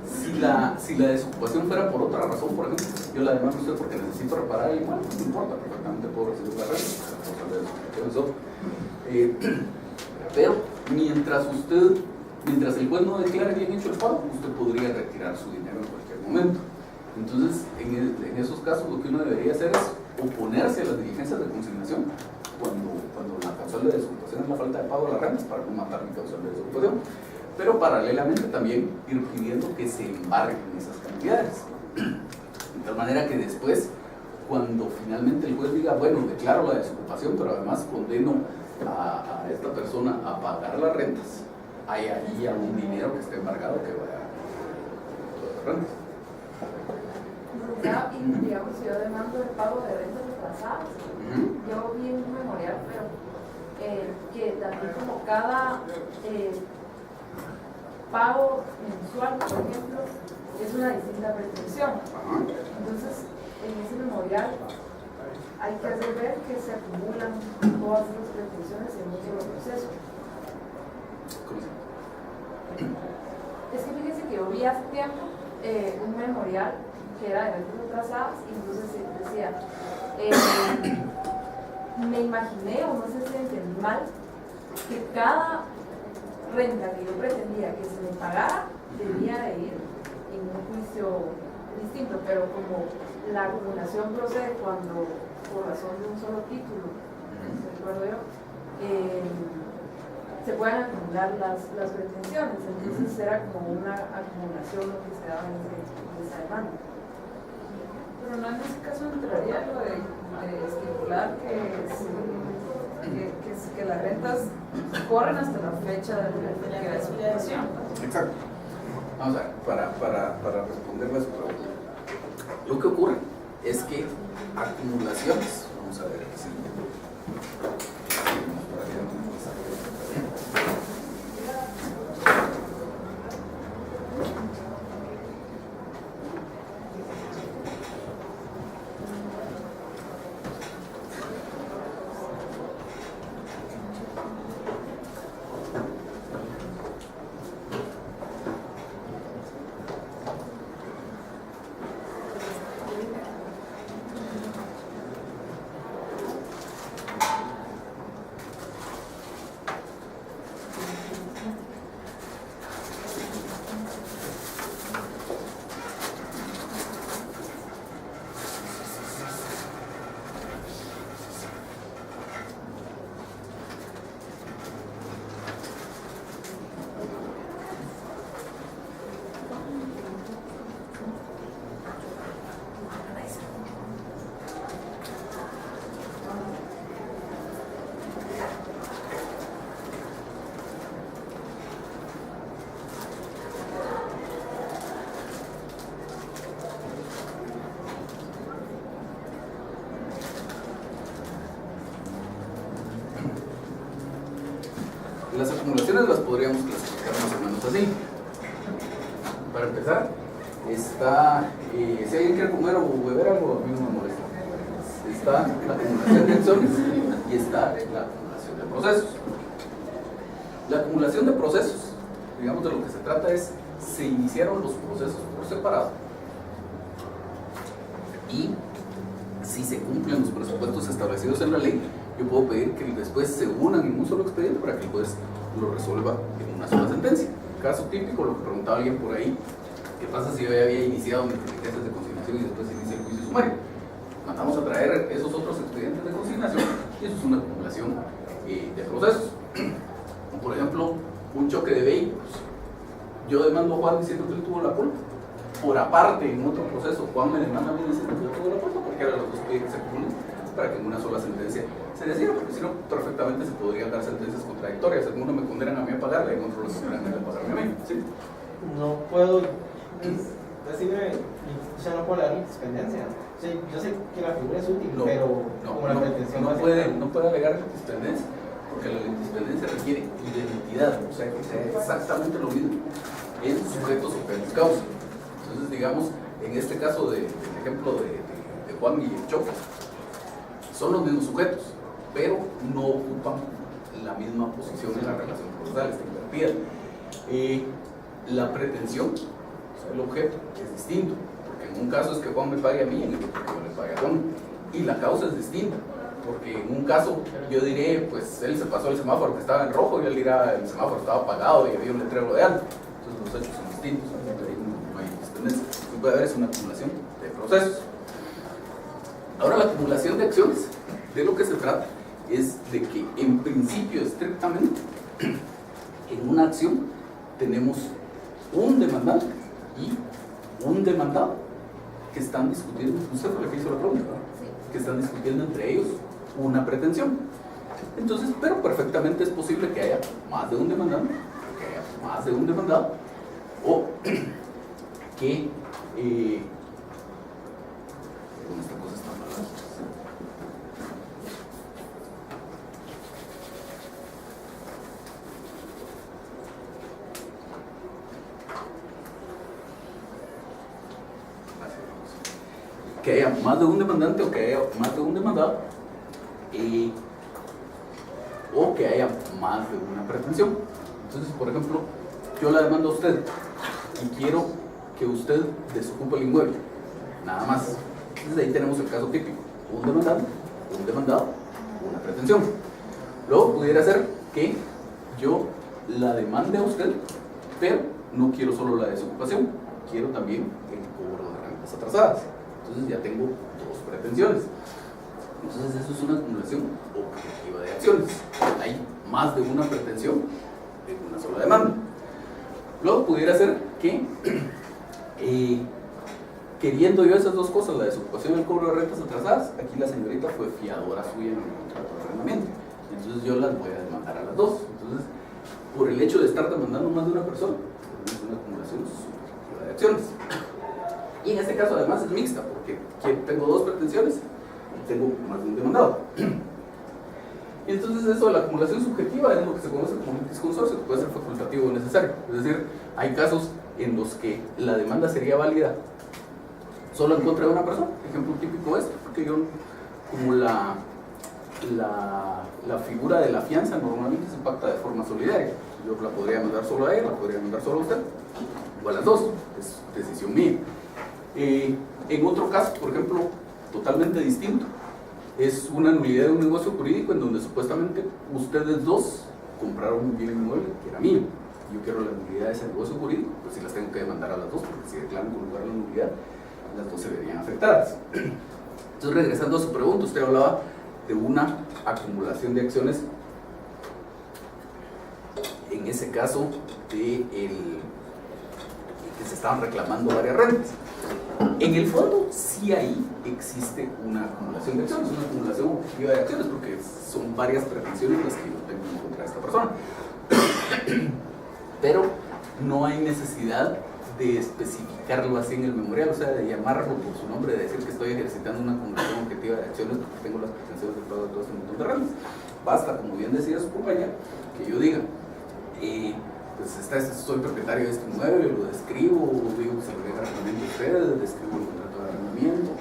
Si la desocupación fuera por otra razón, por ejemplo, yo la demando a usted porque necesito reparar el inmueble, no importa, perfectamente puedo recibir la renta, la causal de desocupación. Pero mientras el juez no declare bien hecho el pago, usted podría retirar su dinero en cualquier momento. Entonces, en esos casos lo que uno debería hacer es oponerse a las diligencias de consignación cuando la causal de desocupación es la falta de pago de las rentas, para no matar mi causal de desocupación. Pero paralelamente también ir pidiendo que se embarguen esas cantidades. De tal manera que después, cuando finalmente el juez diga, bueno, declaro la desocupación, pero además condeno a esta persona a pagar las rentas, hay ahí algún dinero que esté embargado que vaya a rentas. Ya, y digamos, si yo demando el pago de rentas retrasadas, yo vi en un memorial, pero que también como cada pago mensual, por ejemplo, es una distinta pretensión. Entonces, en ese memorial hay que hacer ver que se acumulan todas las pretensiones en un solo proceso. ¿Cómo se llama? Es que fíjense que yo vi hace tiempo un memorial que era de rentas retrasadas y entonces decía, me imaginé, o no sé si entendí mal, que cada renta que yo pretendía que se me pagara debía de ir en un juicio distinto, pero como la acumulación procede cuando, por razón de un solo título, recuerdo yo, se pueden acumular las pretensiones, entonces era como una acumulación lo que se daba en esa demanda. Pero no en ese caso entraría lo de estipular que las rentas corren hasta la fecha de la desocupación. Exacto. Vamos a ver, para responderle a su pregunta. Lo que ocurre es que acumulaciones, vamos a ver aquí sí. Las acumulaciones las podríamos clasificar más o menos así. Para empezar, está, si alguien quiere comer o beber algo, a mí no me molesta. Está la acumulación de acciones y está la acumulación de procesos. La acumulación de procesos, digamos, de lo que se trata es, se iniciaron los procesos por separado y si se cumplen los presupuestos establecidos en la ley, yo puedo pedir que después se unan en un solo expediente para que el juez lo resuelva en una sola sentencia. Caso típico, lo que preguntaba alguien por ahí, ¿qué pasa si yo ya había iniciado mis diligencias de consignación y después inicia el juicio sumario? Mandamos a traer esos otros expedientes de consignación y eso es una acumulación de procesos. Por ejemplo, un choque de vehículos. Yo demando a Juan diciendo que él tuvo la culpa. Por aparte, en otro proceso, Juan me demanda a mí diciendo que yo tuve la culpa, porque eran los dos pedidos que se acumulan para que en una sola sentencia se decida, porque si no, perfectamente se podrían dar sentencias contradictorias. En uno me condenan a mí a pagarla y en otro lo condenan a él a pagarme a mí. ¿Sí? No puedo decirme, ya no puedo leer dispendencia. Sí, yo sé que la figura es útil, pero como la pretensión no puede alegar dispendencia, porque la dispendencia requiere identidad, o sea que sea exactamente lo mismo en sujetos o en causa. Entonces, digamos, en este caso del ejemplo de Juan y el choque, son los mismos sujetos, pero no ocupan la misma posición en la relación procesal, está invertida. La pretensión, o sea, el objeto, es distinto, porque en un caso es que Juan me pague a mí y en el otro que yo le pague a Juan, y la causa es distinta, porque en un caso yo diré, pues él se pasó el semáforo que estaba en rojo y él dirá, el semáforo estaba apagado y había un letrero de alto, entonces los hechos son distintos, ahí no hay dispendencia. Lo que puede haber es una acumulación procesos. Ahora, la acumulación de acciones, de lo que se trata es de que en principio estrictamente en una acción tenemos un demandante y un demandado que están discutiendo, usted fue el que hizo la pregunta, ¿verdad? Que están discutiendo entre ellos una pretensión. Entonces, pero perfectamente es posible que haya más de un demandante, que haya más de un demandado, o que esta cosa está mal. Que haya más de un demandante o que haya más de un demandado, o que haya más de una pretensión. Entonces, por ejemplo, yo la demando a usted y quiero que usted desocupe el inmueble, nada más. Entonces ahí tenemos el caso típico: un demandante, un demandado, una pretensión. Luego pudiera ser que yo la demande a usted, pero no quiero solo la desocupación, quiero también el cobro de rentas atrasadas. Entonces ya tengo dos pretensiones. Entonces eso es una acumulación objetiva de acciones. Hay más de una pretensión en una sola demanda. Luego pudiera ser que queriendo yo esas dos cosas, la desocupación y el cobro de rentas atrasadas, aquí la señorita fue fiadora suya en el contrato de arrendamiento. Entonces yo las voy a demandar a las dos. Entonces, por el hecho de estar demandando más de una persona, es una acumulación subjetiva de acciones. Y en este caso además es mixta, porque tengo dos pretensiones y tengo más de un demandado. Y entonces eso de la acumulación subjetiva es lo que se conoce como un disconsorcio, que puede ser facultativo o necesario. Es decir, hay casos en los que la demanda sería válida solo en contra de una persona. Ejemplo típico es porque yo, como la figura de la fianza normalmente se pacta de forma solidaria. Yo la podría mandar solo a él, la podría mandar solo a usted, o a las dos, es decisión mía. En otro caso, por ejemplo, totalmente distinto, es una nulidad de un negocio jurídico en donde supuestamente ustedes dos compraron un bien inmueble que era mío. Yo quiero la nulidad de ese negocio jurídico, pues si las tengo que demandar a las dos, porque si declaran con lugar la nulidad, las dos se verían afectadas. Entonces, regresando a su pregunta, usted hablaba de una acumulación de acciones, en ese caso de que se estaban reclamando varias rentas. En el fondo, sí ahí existe una acumulación de acciones, una acumulación objetiva de acciones, porque son varias pretensiones las que yo tengo en contra de esta persona. Pero no hay necesidad de especificarlo así en el memorial, o sea, de llamarlo por su nombre, de decir que estoy ejercitando una acumulación objetiva de acciones porque tengo las pretensiones de pago de todo este montón de rentas. Basta, como bien decía su compañera, que yo diga, pues soy propietario de este inmueble, lo describo, digo que se lo deja arrendamiento a ustedes, describo el contrato de arrendamiento,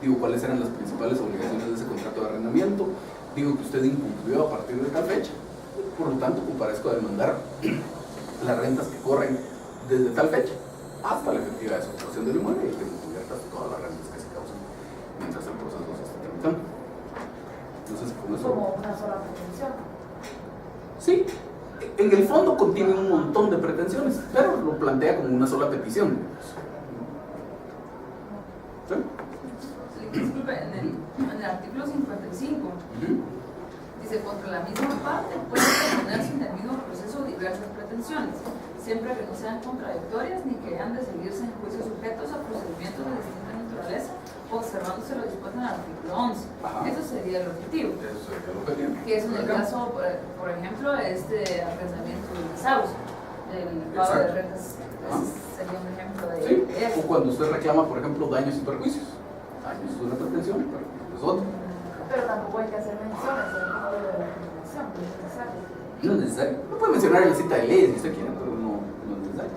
digo cuáles eran las principales obligaciones de ese contrato de arrendamiento, digo que usted incumplió a partir de tal fecha, por lo tanto comparezco a demandar las rentas que corren desde tal fecha hasta la efectiva desocupación del inmueble y tengo cubiertas todas las rentas que se causan mientras el proceso se está tramitando. Entonces, con eso... Como una sola pretensión. Sí, en el fondo contiene un montón de pretensiones, pero lo plantea como una sola petición. ¿Sí? Disculpe, en el artículo 55 dice: contra la misma parte puede proponerse en el mismo proceso diversas pretensiones, siempre que no sean contradictorias ni que hayan de seguirse en juicios sujetos a procedimientos de distinta naturaleza, observándose lo dispuesto en el artículo 11. Ajá. Eso sería el objetivo. Eso sería el objetivo. Que es en el caso, por ejemplo, este arrendamiento del desahucio, del pago de rentas. Sería un ejemplo de eso. O cuando usted reclama, por ejemplo, daños y perjuicios. Daños es una pretensión, perjuicios es otra. Pero tampoco hay que hacer menciones en el modo de la acumulación, no es necesario. No es necesario. No puede mencionar en la cita de leyes si usted quiere, pero no es necesario.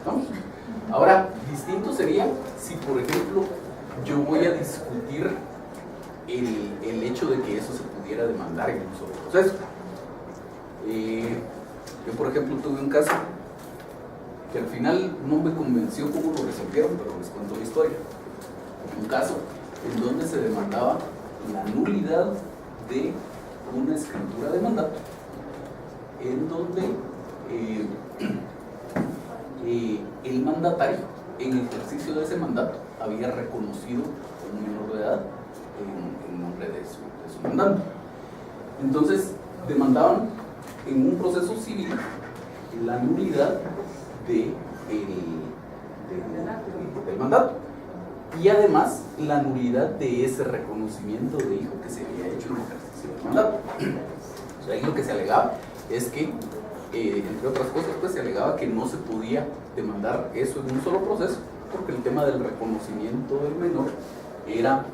¿Vamos? Ahora, distinto sería si, por ejemplo, yo voy a discutir el hecho de que eso se pudiera demandar en un solo proceso. Yo, por ejemplo, tuve un caso que al final no me convenció cómo lo resolvieron, pero les cuento la historia. Un caso en donde se demandaba la nulidad de una escritura de mandato, en donde el mandatario, en ejercicio de ese mandato, había reconocido a un menor de edad en nombre de su mandante. Entonces, demandaban en un proceso civil la nulidad del mandato y además la nulidad de ese reconocimiento de hijo que se había hecho en el ejercicio del mandato. O sea, ahí lo que se alegaba es que, entre otras cosas, pues se alegaba que no se podía demandar eso en un solo proceso, porque el tema del reconocimiento del menor era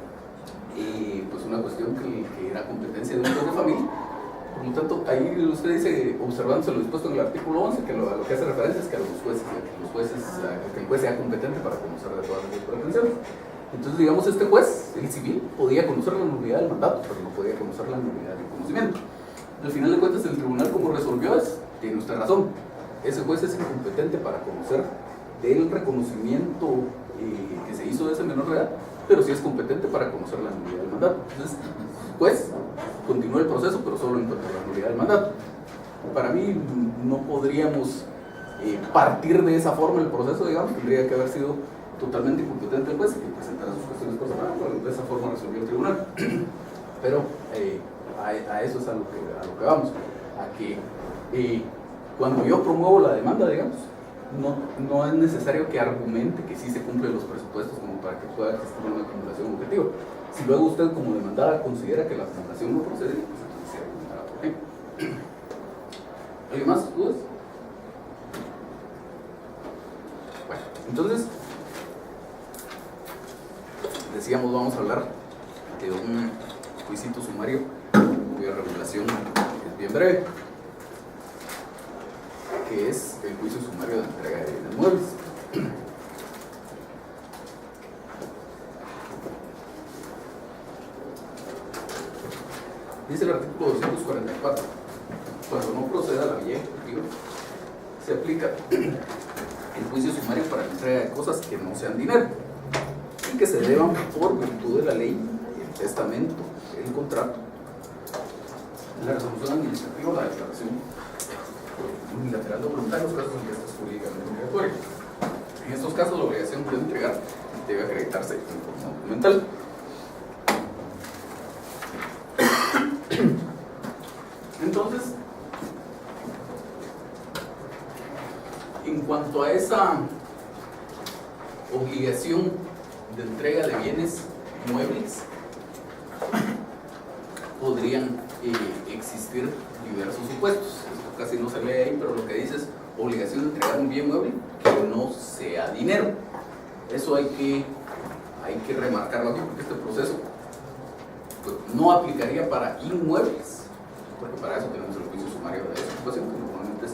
pues una cuestión que era competencia de un juez de familia. Por lo tanto, ahí usted dice, observándose lo dispuesto en el artículo 11, que lo que hace referencia es que que el juez sea competente para conocer de todas las pretensiones. Entonces, digamos, este juez, el civil, podía conocer la nulidad del mandato, pero no podía conocer la nulidad del conocimiento. Al final de cuentas, el tribunal, como resolvió, tiene usted razón, ese juez es incompetente para conocer del reconocimiento que se hizo de ese menor de edad, pero sí es competente para conocer la nulidad del mandato. Entonces, juez continúa el proceso, pero solo en cuanto a la nulidad del mandato. Para mí, no podríamos partir de esa forma el proceso, digamos, tendría que haber sido totalmente incompetente el juez y que presentara sus cuestiones personales, pero de esa forma resolvió el tribunal. Pero a eso es a lo que vamos, a que cuando yo promuevo la demanda, digamos, no es necesario que argumente que sí se cumplen los presupuestos como para que pueda existir una acumulación objetiva. Si luego usted como demandada considera que la acumulación no procede, pues entonces se argumentará por qué. ¿Alguien más? ¿Dudas? Bueno, entonces decíamos, vamos a hablar de un juicito sumario cuya regulación es bien breve, que es el juicio sumario de entrega de bienes muebles. Dice el artículo 244, cuando no proceda la vía ejecutiva, se aplica el juicio sumario para la entrega de cosas que no sean dinero y que se deban por virtud de la ley, el testamento, el contrato, la resolución administrativa o la declaración unilateral de voluntad en los casos en que esta es jurídicamente obligatoria. En estos casos, la obligación de entregar debe acreditarse en forma documental. Entonces, en cuanto a esa obligación de entrega de bienes muebles, podrían existir diversos supuestos. Esto casi no se lee ahí, pero lo que dice es obligación de entregar un bien mueble que no sea dinero. Eso hay que remarcarlo aquí, porque este proceso pues, no aplicaría para inmuebles, porque para eso tenemos el juicio sumario de esa situación, que normalmente es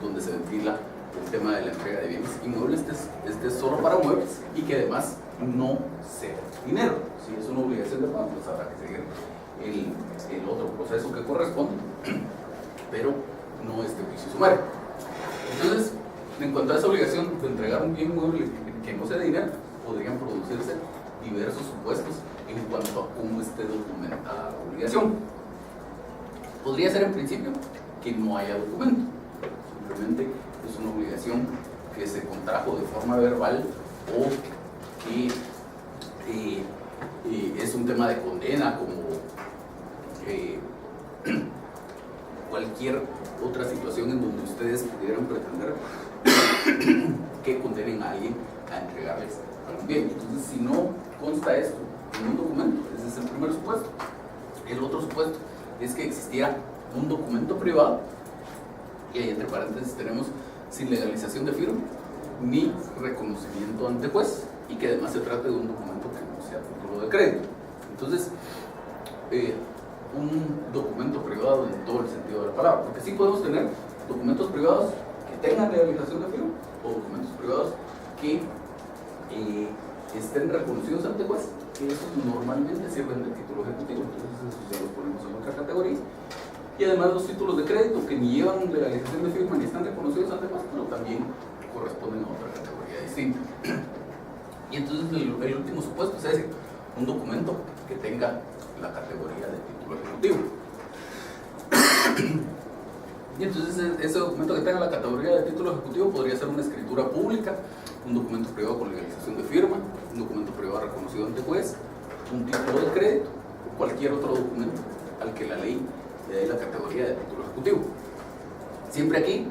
donde se ventila el tema de la entrega de bienes inmuebles. Este es solo para muebles y que además no sea dinero. Si es una obligación de pago, pues habrá que seguir el otro proceso que corresponde, pero no este juicio sumario. Entonces, en cuanto a esa obligación de entregar un bien mueble que no sea de dinero, podrían producirse diversos supuestos en cuanto a cómo esté documentada la obligación. Podría ser en principio que no haya documento, simplemente es una obligación que se contrajo de forma verbal o que es un tema de condena, como cualquier otra situación en donde ustedes pudieran pretender que condenen a alguien a entregarles algún bien. Entonces, si no consta esto en un documento, ese es el primer supuesto. El otro supuesto es que existiera un documento privado, y ahí entre paréntesis tenemos sin legalización de firma ni reconocimiento ante juez, y que además se trate de un documento que no sea título de crédito. Entonces, un documento privado en todo el sentido de la palabra, porque sí podemos tener documentos privados que tengan legalización de firma o documentos privados que estén reconocidos ante juez, que esos normalmente sirven de título ejecutivo, entonces esos ya los ponemos en otra categoría. Y además los títulos de crédito que ni llevan legalización de firma ni están reconocidos ante juez, pero también corresponden a otra categoría distinta. Y entonces el último supuesto es ese, un documento que tenga la categoría de título ejecutivo. Y entonces ese documento que tenga la categoría de título ejecutivo podría ser una escritura pública, un documento privado con legalización de firma, un documento privado reconocido ante juez, un título de crédito o cualquier otro documento al que la ley le dé la categoría de título ejecutivo. Siempre aquí,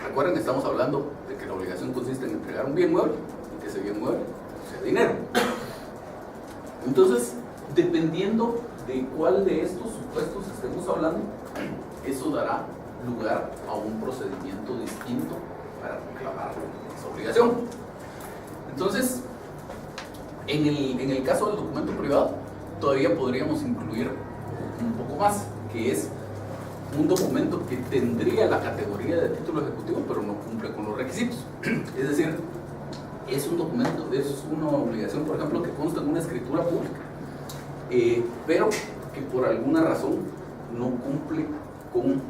recuerden que estamos hablando de que la obligación consiste en entregar un bien mueble y que ese bien mueble sea dinero. Entonces, dependiendo de cuál de estos supuestos estemos hablando, eso dará lugar a un procedimiento distinto para reclamar esa obligación. Entonces, en el caso del documento privado, todavía podríamos incluir un poco más, que es un documento que tendría la categoría de título ejecutivo, pero no cumple con los requisitos. Es decir, es un documento, es una obligación, por ejemplo, que consta en una escritura pública, pero que por alguna razón no cumple con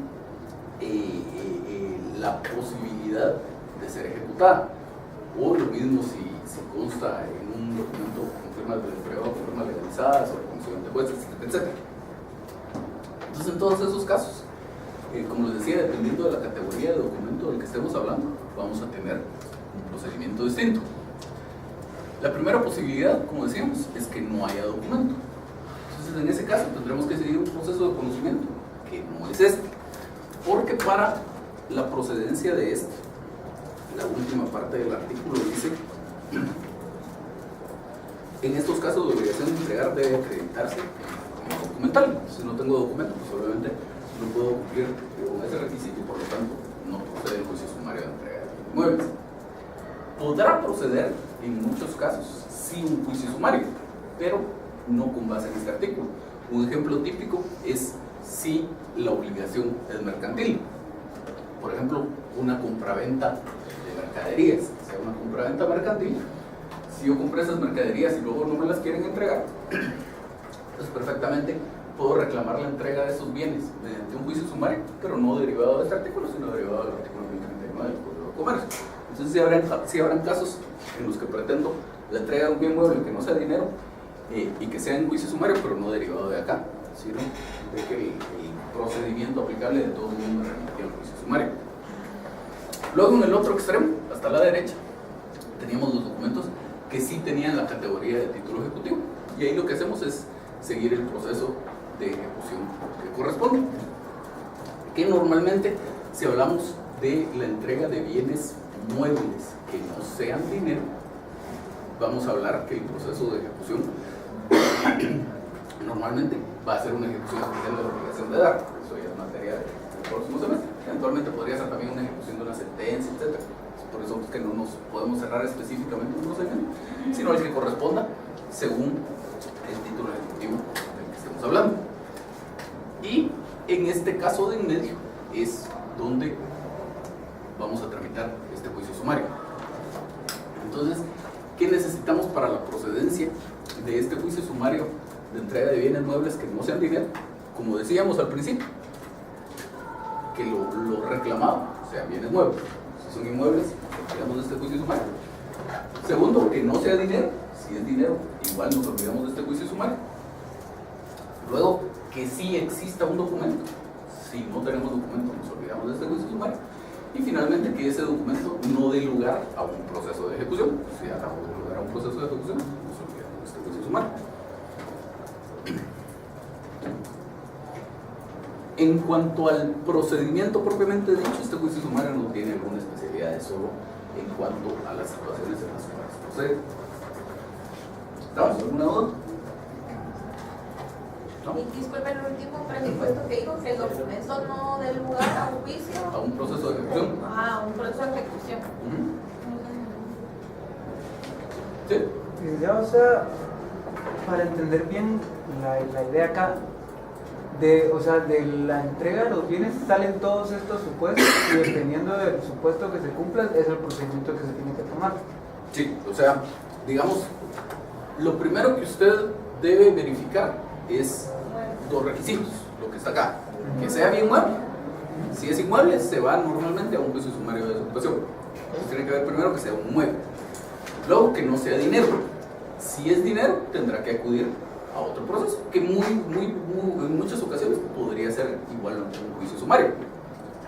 la posibilidad de ser ejecutada. O lo mismo si consta en un documento con firmas del privado, con firmas legalizadas o reconocimiento de jueces, etc. Entonces, en todos esos casos, como les decía, dependiendo de la categoría de documento del que estemos hablando, vamos a tener un procedimiento distinto. La primera posibilidad, como decíamos, es que no haya documento. Entonces, en ese caso, tendremos que seguir un proceso de conocimiento que no es este. Porque para la procedencia de este, la última parte del artículo dice: en estos casos de obligación de entregar debe acreditarse como documental. Si no tengo documento, pues obviamente no puedo cumplir con ese requisito y por lo tanto no procede el juicio sumario de entrega de inmuebles. Podrá proceder en muchos casos sí un juicio sumario, pero no con base en este artículo. Un ejemplo típico es si la obligación es mercantil. Por ejemplo, una compraventa de mercaderías, sea una compraventa mercantil. Si yo compré esas mercaderías y luego no me las quieren entregar, pues perfectamente puedo reclamar la entrega de esos bienes mediante un juicio sumario, pero no derivado de este artículo, sino derivado del artículo 1039 del Código de Comercio. Entonces sí habrán casos en los que pretendo la entrega de un bien mueble que no sea dinero y que sea en juicio sumario, pero no derivado de acá, sino de que el procedimiento aplicable de todo el mundo me remitía al juicio sumario. Luego, en el otro extremo, hasta la derecha, teníamos los documentos que sí tenían la categoría de título ejecutivo, y ahí lo que hacemos es seguir el proceso de ejecución que corresponde, que normalmente, si hablamos de la entrega de bienes muebles que no sean dinero, vamos a hablar que el proceso de ejecución normalmente va a ser una ejecución especial de la obligación de dar. Eso ya es materia del próximo semestre. Eventualmente podría ser también una ejecución de una sentencia, etc. Por eso es que no nos podemos cerrar específicamente un procedimiento, sino el que corresponda según el título ejecutivo del que estemos hablando. Y en este caso de en medio es donde vamos a tramitar este juicio sumario. Entonces, ¿qué necesitamos para la procedencia de este juicio sumario de entrega de bienes muebles que no sean dinero? Como decíamos al principio, que lo reclamado sean bienes muebles. Si son inmuebles, retiramos de este juicio sumario. Segundo, que no sea dinero. Si es dinero, igual nos olvidamos de este juicio sumario. Luego, que sí exista un documento. Si no tenemos documento, nos olvidamos de este juicio sumario. Y finalmente, que ese documento no dé lugar a un proceso de ejecución. Si ya no dé lugar a un proceso de ejecución, nos olvidamos de este juicio sumario. En cuanto al procedimiento propiamente dicho, este juicio sumario no tiene alguna especialidad, es solo en cuanto a las situaciones en las cuales procede. ¿Estamos? ¿Alguna duda? ¿No? Y disculpen el último presupuesto que dijo, que el documento no dé lugar a un juicio. A un proceso de ejecución. Ah, un proceso de ejecución. Sí. Ya, o sea, para entender bien la idea acá, o sea, de la entrega de los bienes salen todos estos supuestos y dependiendo del supuesto que se cumpla es el procedimiento que se tiene que tomar. Sí, o sea, digamos, lo primero que usted debe verificar es dos requisitos, lo que está acá, que sea bien mueble. Si es inmueble, se va normalmente a un juicio sumario de desocupación. Entonces tiene que ver primero que sea un mueble. Luego, que no sea dinero. Si es dinero, tendrá que acudir a otro proceso, que en muchas ocasiones podría ser igual a un juicio sumario.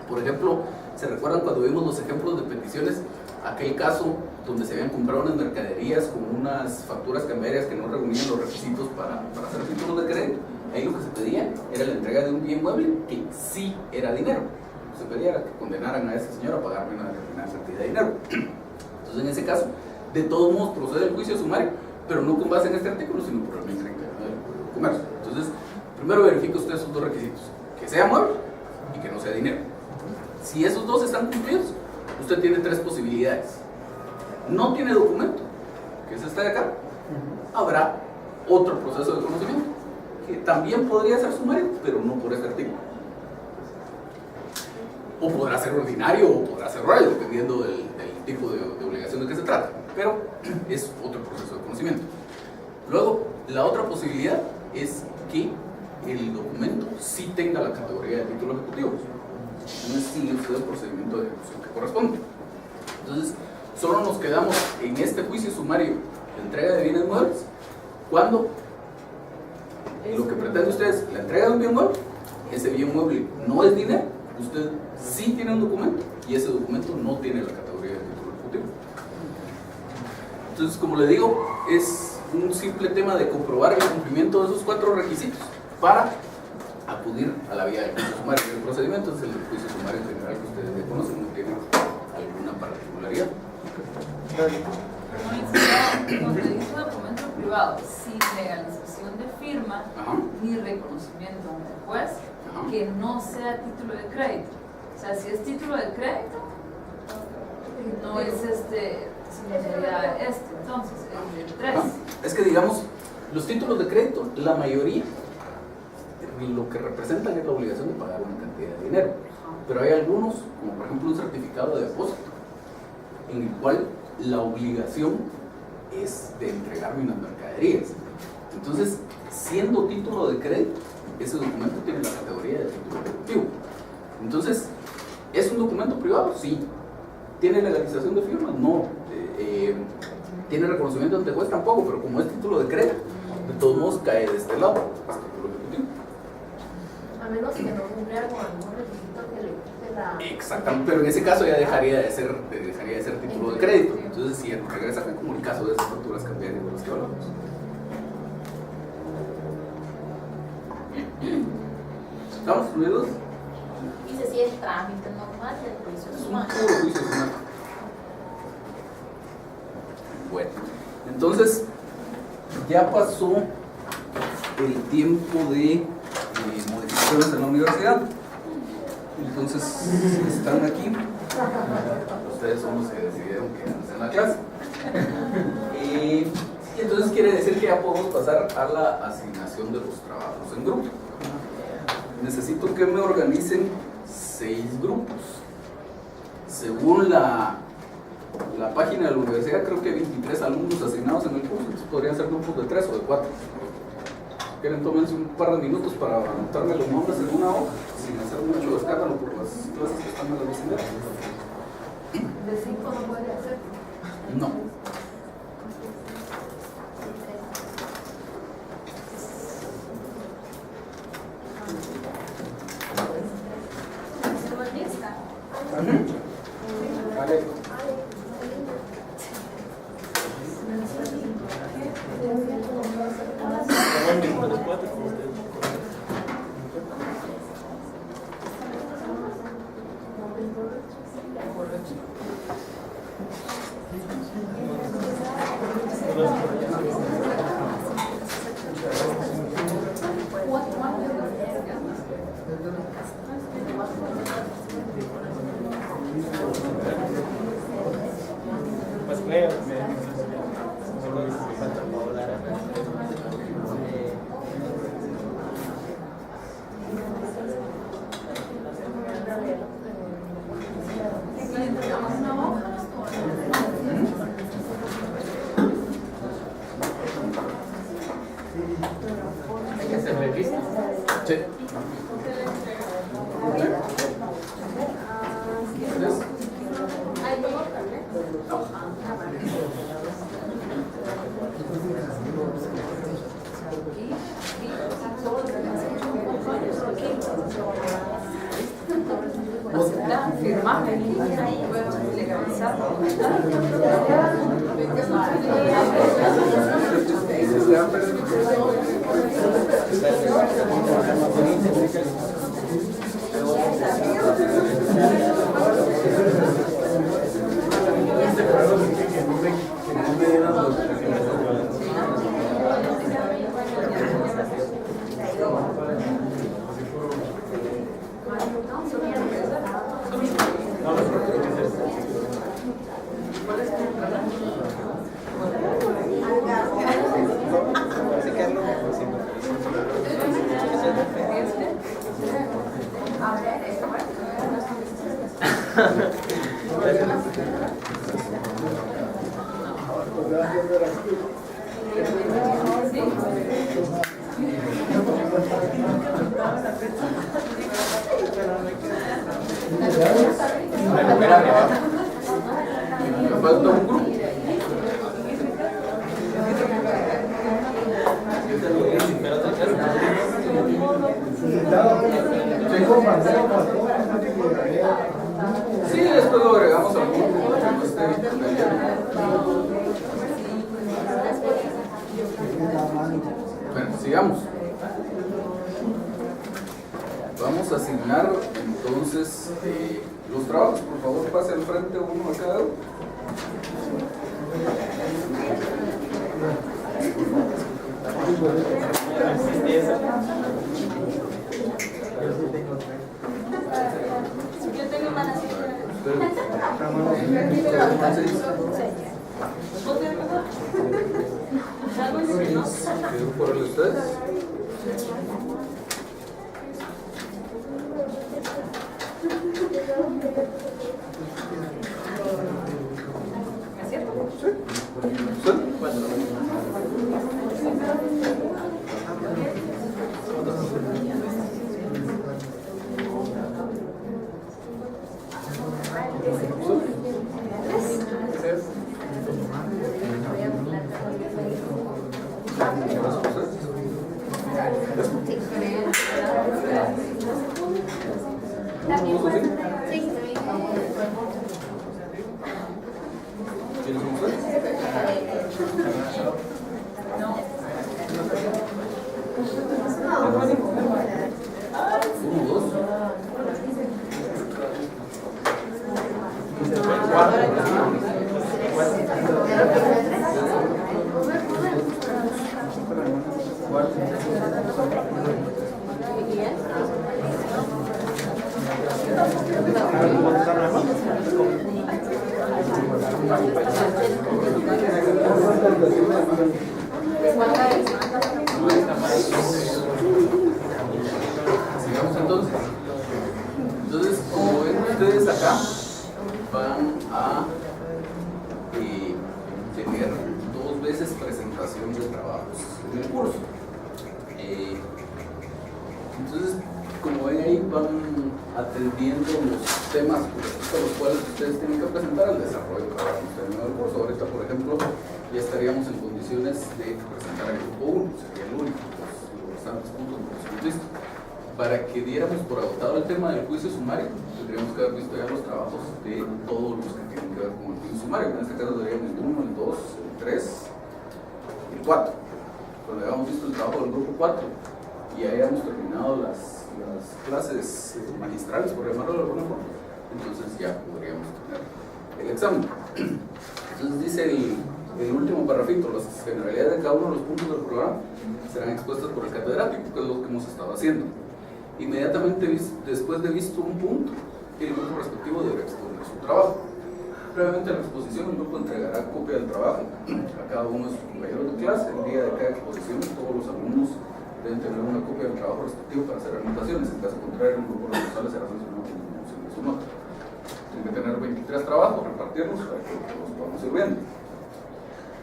Por ejemplo, ¿se recuerdan cuando vimos los ejemplos de peticiones? Aquel caso donde se habían comprado unas mercaderías con unas facturas cambiarias que no reunían los requisitos para hacer títulos de crédito. Ahí lo que se pedía era la entrega de un bien mueble que sí era dinero. Lo que se pedía era que condenaran a ese señor a pagarme una determinada cantidad de dinero. Entonces, en ese caso, de todos modos procede el juicio sumario, pero no con base en este artículo, sino por el mismo del Código de Comercio. Entonces, primero verifique usted esos dos requisitos: que sea mueble y que no sea dinero. Si esos dos están cumplidos, usted tiene tres posibilidades. No tiene documento, que es este de acá. Habrá otro proceso de conocimiento, que también podría ser sumario, pero no por este artículo. O podrá ser ordinario o podrá ser oral, dependiendo del tipo de obligación de que se trata, pero es otro proceso de conocimiento. Luego, la otra posibilidad es que el documento sí tenga la categoría de título ejecutivo. Entonces sigue usted el procedimiento de ejecución que corresponde. Entonces, solo nos quedamos en este juicio sumario de entrega de bienes muebles cuando lo que pretende usted es la entrega de un bien mueble. Ese bien mueble no es dinero, usted sí tiene un documento y ese documento no tiene la categoría de título ejecutivo. Entonces, como le digo, es un simple tema de comprobar el cumplimiento de esos cuatro requisitos para acudir a la vía del juicio sumario. El procedimiento es el juicio sumario general que ustedes ya conocen, no tiene alguna particularidad. Cuando dice documento privado, sin legalización de firma ni reconocimiento ante el juez, que no sea título de crédito. O sea, si es título de crédito, no es sino sería entonces, el 3. Es que digamos, los títulos de crédito, la mayoría, lo que representan es la obligación de pagar una cantidad de dinero. Pero hay algunos, como por ejemplo un certificado de depósito, en el cual la obligación es de entregarme unas mercaderías. Entonces, siendo título de crédito, ese documento tiene la categoría de título ejecutivo. Entonces, ¿es un documento privado? Sí. ¿Tiene legalización de firma? No. ¿Tiene reconocimiento ante juez? Tampoco, pero como es título de crédito, de todos modos cae de este lado, es título ejecutivo. A menos que no cumpla con algún requisito que le quite la... Exactamente, pero en ese caso ya dejaría de ser título de crédito. Entonces, si regresa como el caso de esas facturas cambiarias de los que hablamos. ¿Estamos fluidos? Dice si es trámite normal del juicio Es un sumario. puro juicio sumario. Bueno, entonces ya pasó el tiempo de modificaciones en la universidad. Entonces, si están aquí, ustedes son los que decidieron quedarse en la clase. Y entonces quiere decir que ya podemos pasar a la asignación de los trabajos en grupo. Necesito que me organicen 6 grupos. Según la página de la universidad, creo que hay 23 alumnos asignados en el curso, entonces podrían ser grupos de 3 o de 4. Si quieren, tómense un par de minutos para anotarme los nombres en una hoja, sin hacer mucho escándalo por las clases que están en la vecindad. De 5 no puede hacer. No. Vale. Sí. imagen y pueden legalizar. Me falta un grupo. Sí, después lo agregamos al grupo. Bueno, sigamos. Vamos a asignar entonces los trabajos. Por favor, pase al frente uno a cada uno. Yo tengo malas ¿Quedó por el ustedes? ¿Es cierto? ¿Quiénes son ustedes? Uno, dos. Sigamos entonces. Entonces, como ven ustedes acá, van a tener 2 veces presentación de trabajos en el curso. Entonces, como ven ahí, van atendiendo los temas por los cuales ustedes tienen que presentar el desarrollo del trabajo del curso. Ahorita, por ejemplo, ya estaríamos en condiciones de presentar el grupo 1, sería el único, los restantes puntos no los hemos visto. Para que diéramos por agotado el tema del juicio sumario, tendríamos que haber visto ya los trabajos de todos los que tienen que ver con el juicio sumario. En este caso daríamos el 1, el 2, el 3, el 4. Cuando hayamos visto el trabajo del grupo 4 y hayamos terminado las clases magistrales, por llamarlo de alguna forma, entonces ya podríamos tener el examen. Entonces dice el último parrafito: las generalidades de cada uno de los puntos del programa serán expuestas por el catedrático, que es lo que hemos estado haciendo. Inmediatamente después de visto un punto, el grupo respectivo debe exponer su trabajo. Previamente a la exposición, el grupo entregará copia del trabajo a cada uno de sus compañeros de clase. El día de cada exposición, todos los alumnos deben tener una copia del trabajo respectivo para hacer anotaciones. En caso contrario, el grupo responsable será sancionado con su nota. Tienen que tener 23 trabajos, repartirlos para que los podamos ir viendo.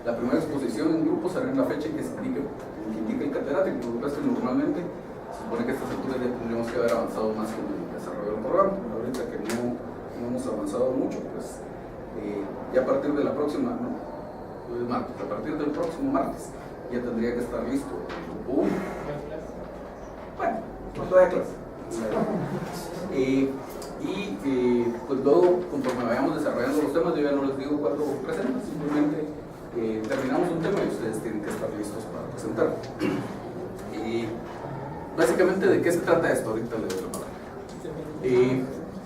La primera exposición en grupo será en la fecha en que se indique el catedrático. Lo que pasa es que normalmente se supone que a estas alturas ya tendríamos que haber avanzado más con el desarrollo del programa. Ahorita que no hemos avanzado mucho, pues ya a partir de la próxima, ¿no? Martes, a partir del próximo martes ya tendría que estar listo el grupo 1. Bueno, cuando haya clase. Y Y pues luego, conforme vayamos desarrollando los temas, yo ya no les digo cuándo presentan, simplemente terminamos un tema y ustedes tienen que estar listos para presentar. Y básicamente, ¿de qué se trata esto? Ahorita les doy la palabra.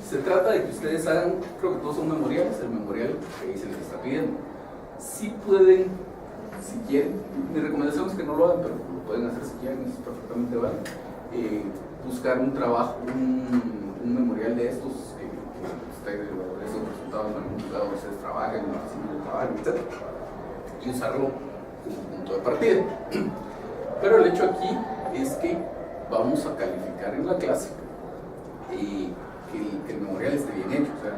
Se trata de que ustedes hagan, creo que todos son memoriales, el memorial que ahí se les está pidiendo. Si pueden, si quieren, mi recomendación es que no lo hagan, pero lo pueden hacer si quieren, es perfectamente válido. Buscar un trabajo, un memorial de estos que ustedes, esos resultados en algún lugar donde ustedes trabajen, en la oficina de trabajo, etc. Y usarlo como punto de partida. Pero el hecho aquí es que vamos a calificar en la clase que el memorial esté bien hecho. O sea,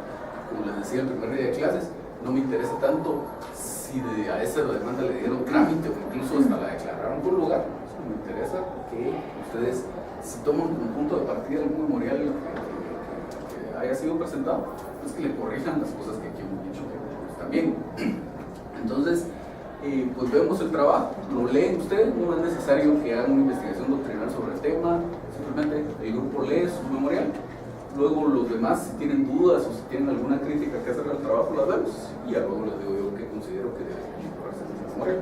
como les decía el primer día de clases, no me interesa tanto si a esa demanda le dieron trámite o incluso hasta la declararon por lugar. Me interesa que ustedes, si toman como punto de partida algún memorial que haya sido presentado, pues que le corrijan las cosas que aquí hemos dicho que están bien. Entonces, pues vemos el trabajo, lo leen ustedes, no es necesario que hagan una investigación doctrinal sobre el tema, simplemente el grupo lee su memorial. Luego los demás, si tienen dudas o si tienen alguna crítica que hacer al trabajo, las vemos y ya luego les digo yo que considero que debe incorporarse en el memorial.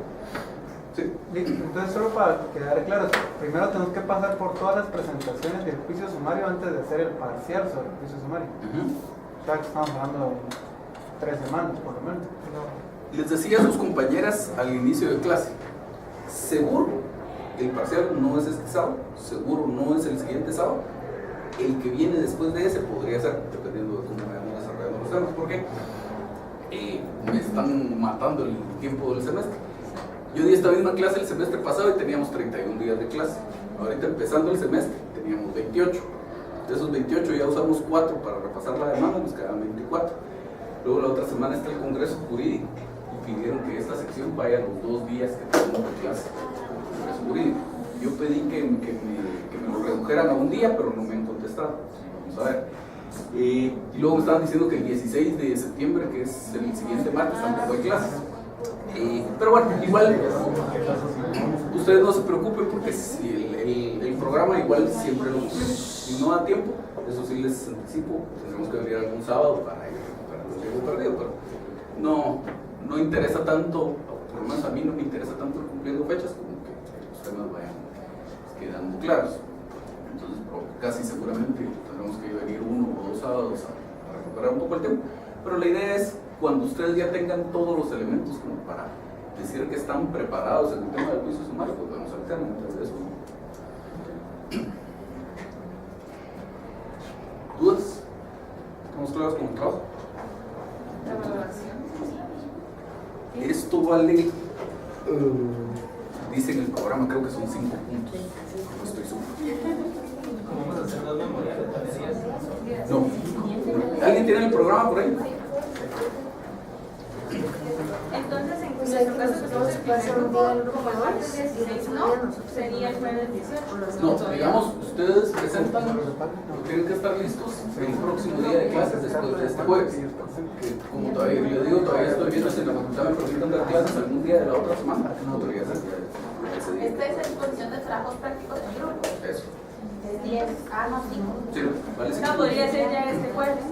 Sí. Entonces, solo para quedar claro, primero tenemos que pasar por todas las presentaciones del juicio sumario antes de hacer el parcial sobre el juicio sumario. O sea, que estamos hablando de 3 semanas por lo menos. Les decía a sus compañeras al inicio de clase, seguro el parcial no es este sábado, seguro no es el siguiente sábado. El que viene después de ese podría ser, dependiendo de cómo vayamos desarrollando los temas, porque me están matando el tiempo del semestre. Yo di esta misma clase el semestre pasado y teníamos 31 días de clase. Ahorita empezando el semestre teníamos 28. De esos 28 ya usamos 4 para repasar la demanda, nos quedaban 24. Luego la otra semana está el Congreso Jurídico y pidieron que esta sección vaya los 2 días que tenemos de clase con el Congreso Jurídico. Yo pedí que me lo redujeran a un día, pero no me han contestado. Vamos a ver. Y luego me estaban diciendo que el 16 de septiembre, que es el siguiente martes, tampoco hay clases. Pero bueno, igual ustedes no se preocupen porque si el programa igual siempre lo cumple. Si no da tiempo, eso sí les anticipo, tendremos que venir algún sábado para ir recuperando el tiempo perdido, pero no interesa tanto, por lo menos a mí no me interesa tanto ir cumpliendo fechas como que los temas vayan quedando claros. Entonces casi seguramente tendremos que venir 1 o 2 sábados a recuperar un poco el tiempo, pero la idea es cuando ustedes ya tengan todos los elementos como para decir que están preparados en el tema del juicio sumario, pues vamos al tema. Entonces, ¿dudas? ¿Estamos claros con el trabajo? Esto vale, dice en el programa, creo que son 5 puntos, no estoy seguro. ¿Cómo vamos a hacer 2 memoriales también? No. ¿Alguien tiene el programa por ahí? Entonces, en nuestro caso, nosotros el primer grupo, como el martes 16 no, sería el jueves 18. No, digamos, ustedes presentan, tienen que estar listos el próximo día de clases después de este jueves. Que, como todavía les digo, todavía estoy viendo si en la facultad me permiten dar clases algún día de la otra semana. No podría ser ese día. Esta es la exposición de trabajos prácticos en grupo. Eso. Es 10. Ah, no, 5. Sí, vale. Sí. No, podría ser ya este jueves.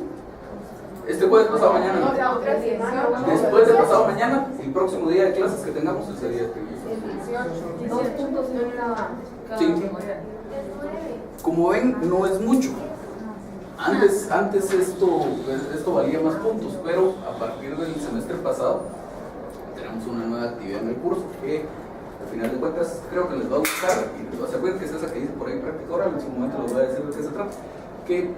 Este jueves, pasado mañana. O sea, otra 18. Después de pasado mañana, el próximo día de clases que tengamos, ese día que El 18. 2 puntos en la... sí. Como ven, no es mucho. Antes esto valía más puntos, pero a partir del semestre pasado tenemos una nueva actividad en el curso que al final de cuentas creo que les va a gustar y les va a servir, que es esa que dice por ahí práctica oral. En su momento les voy a decir de qué se trata, que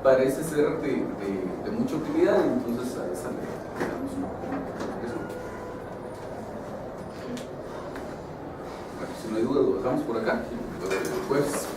parece ser de mucha utilidad, y entonces a esa le damos una eso. Bueno, si no hay duda lo dejamos por acá, luego el jueves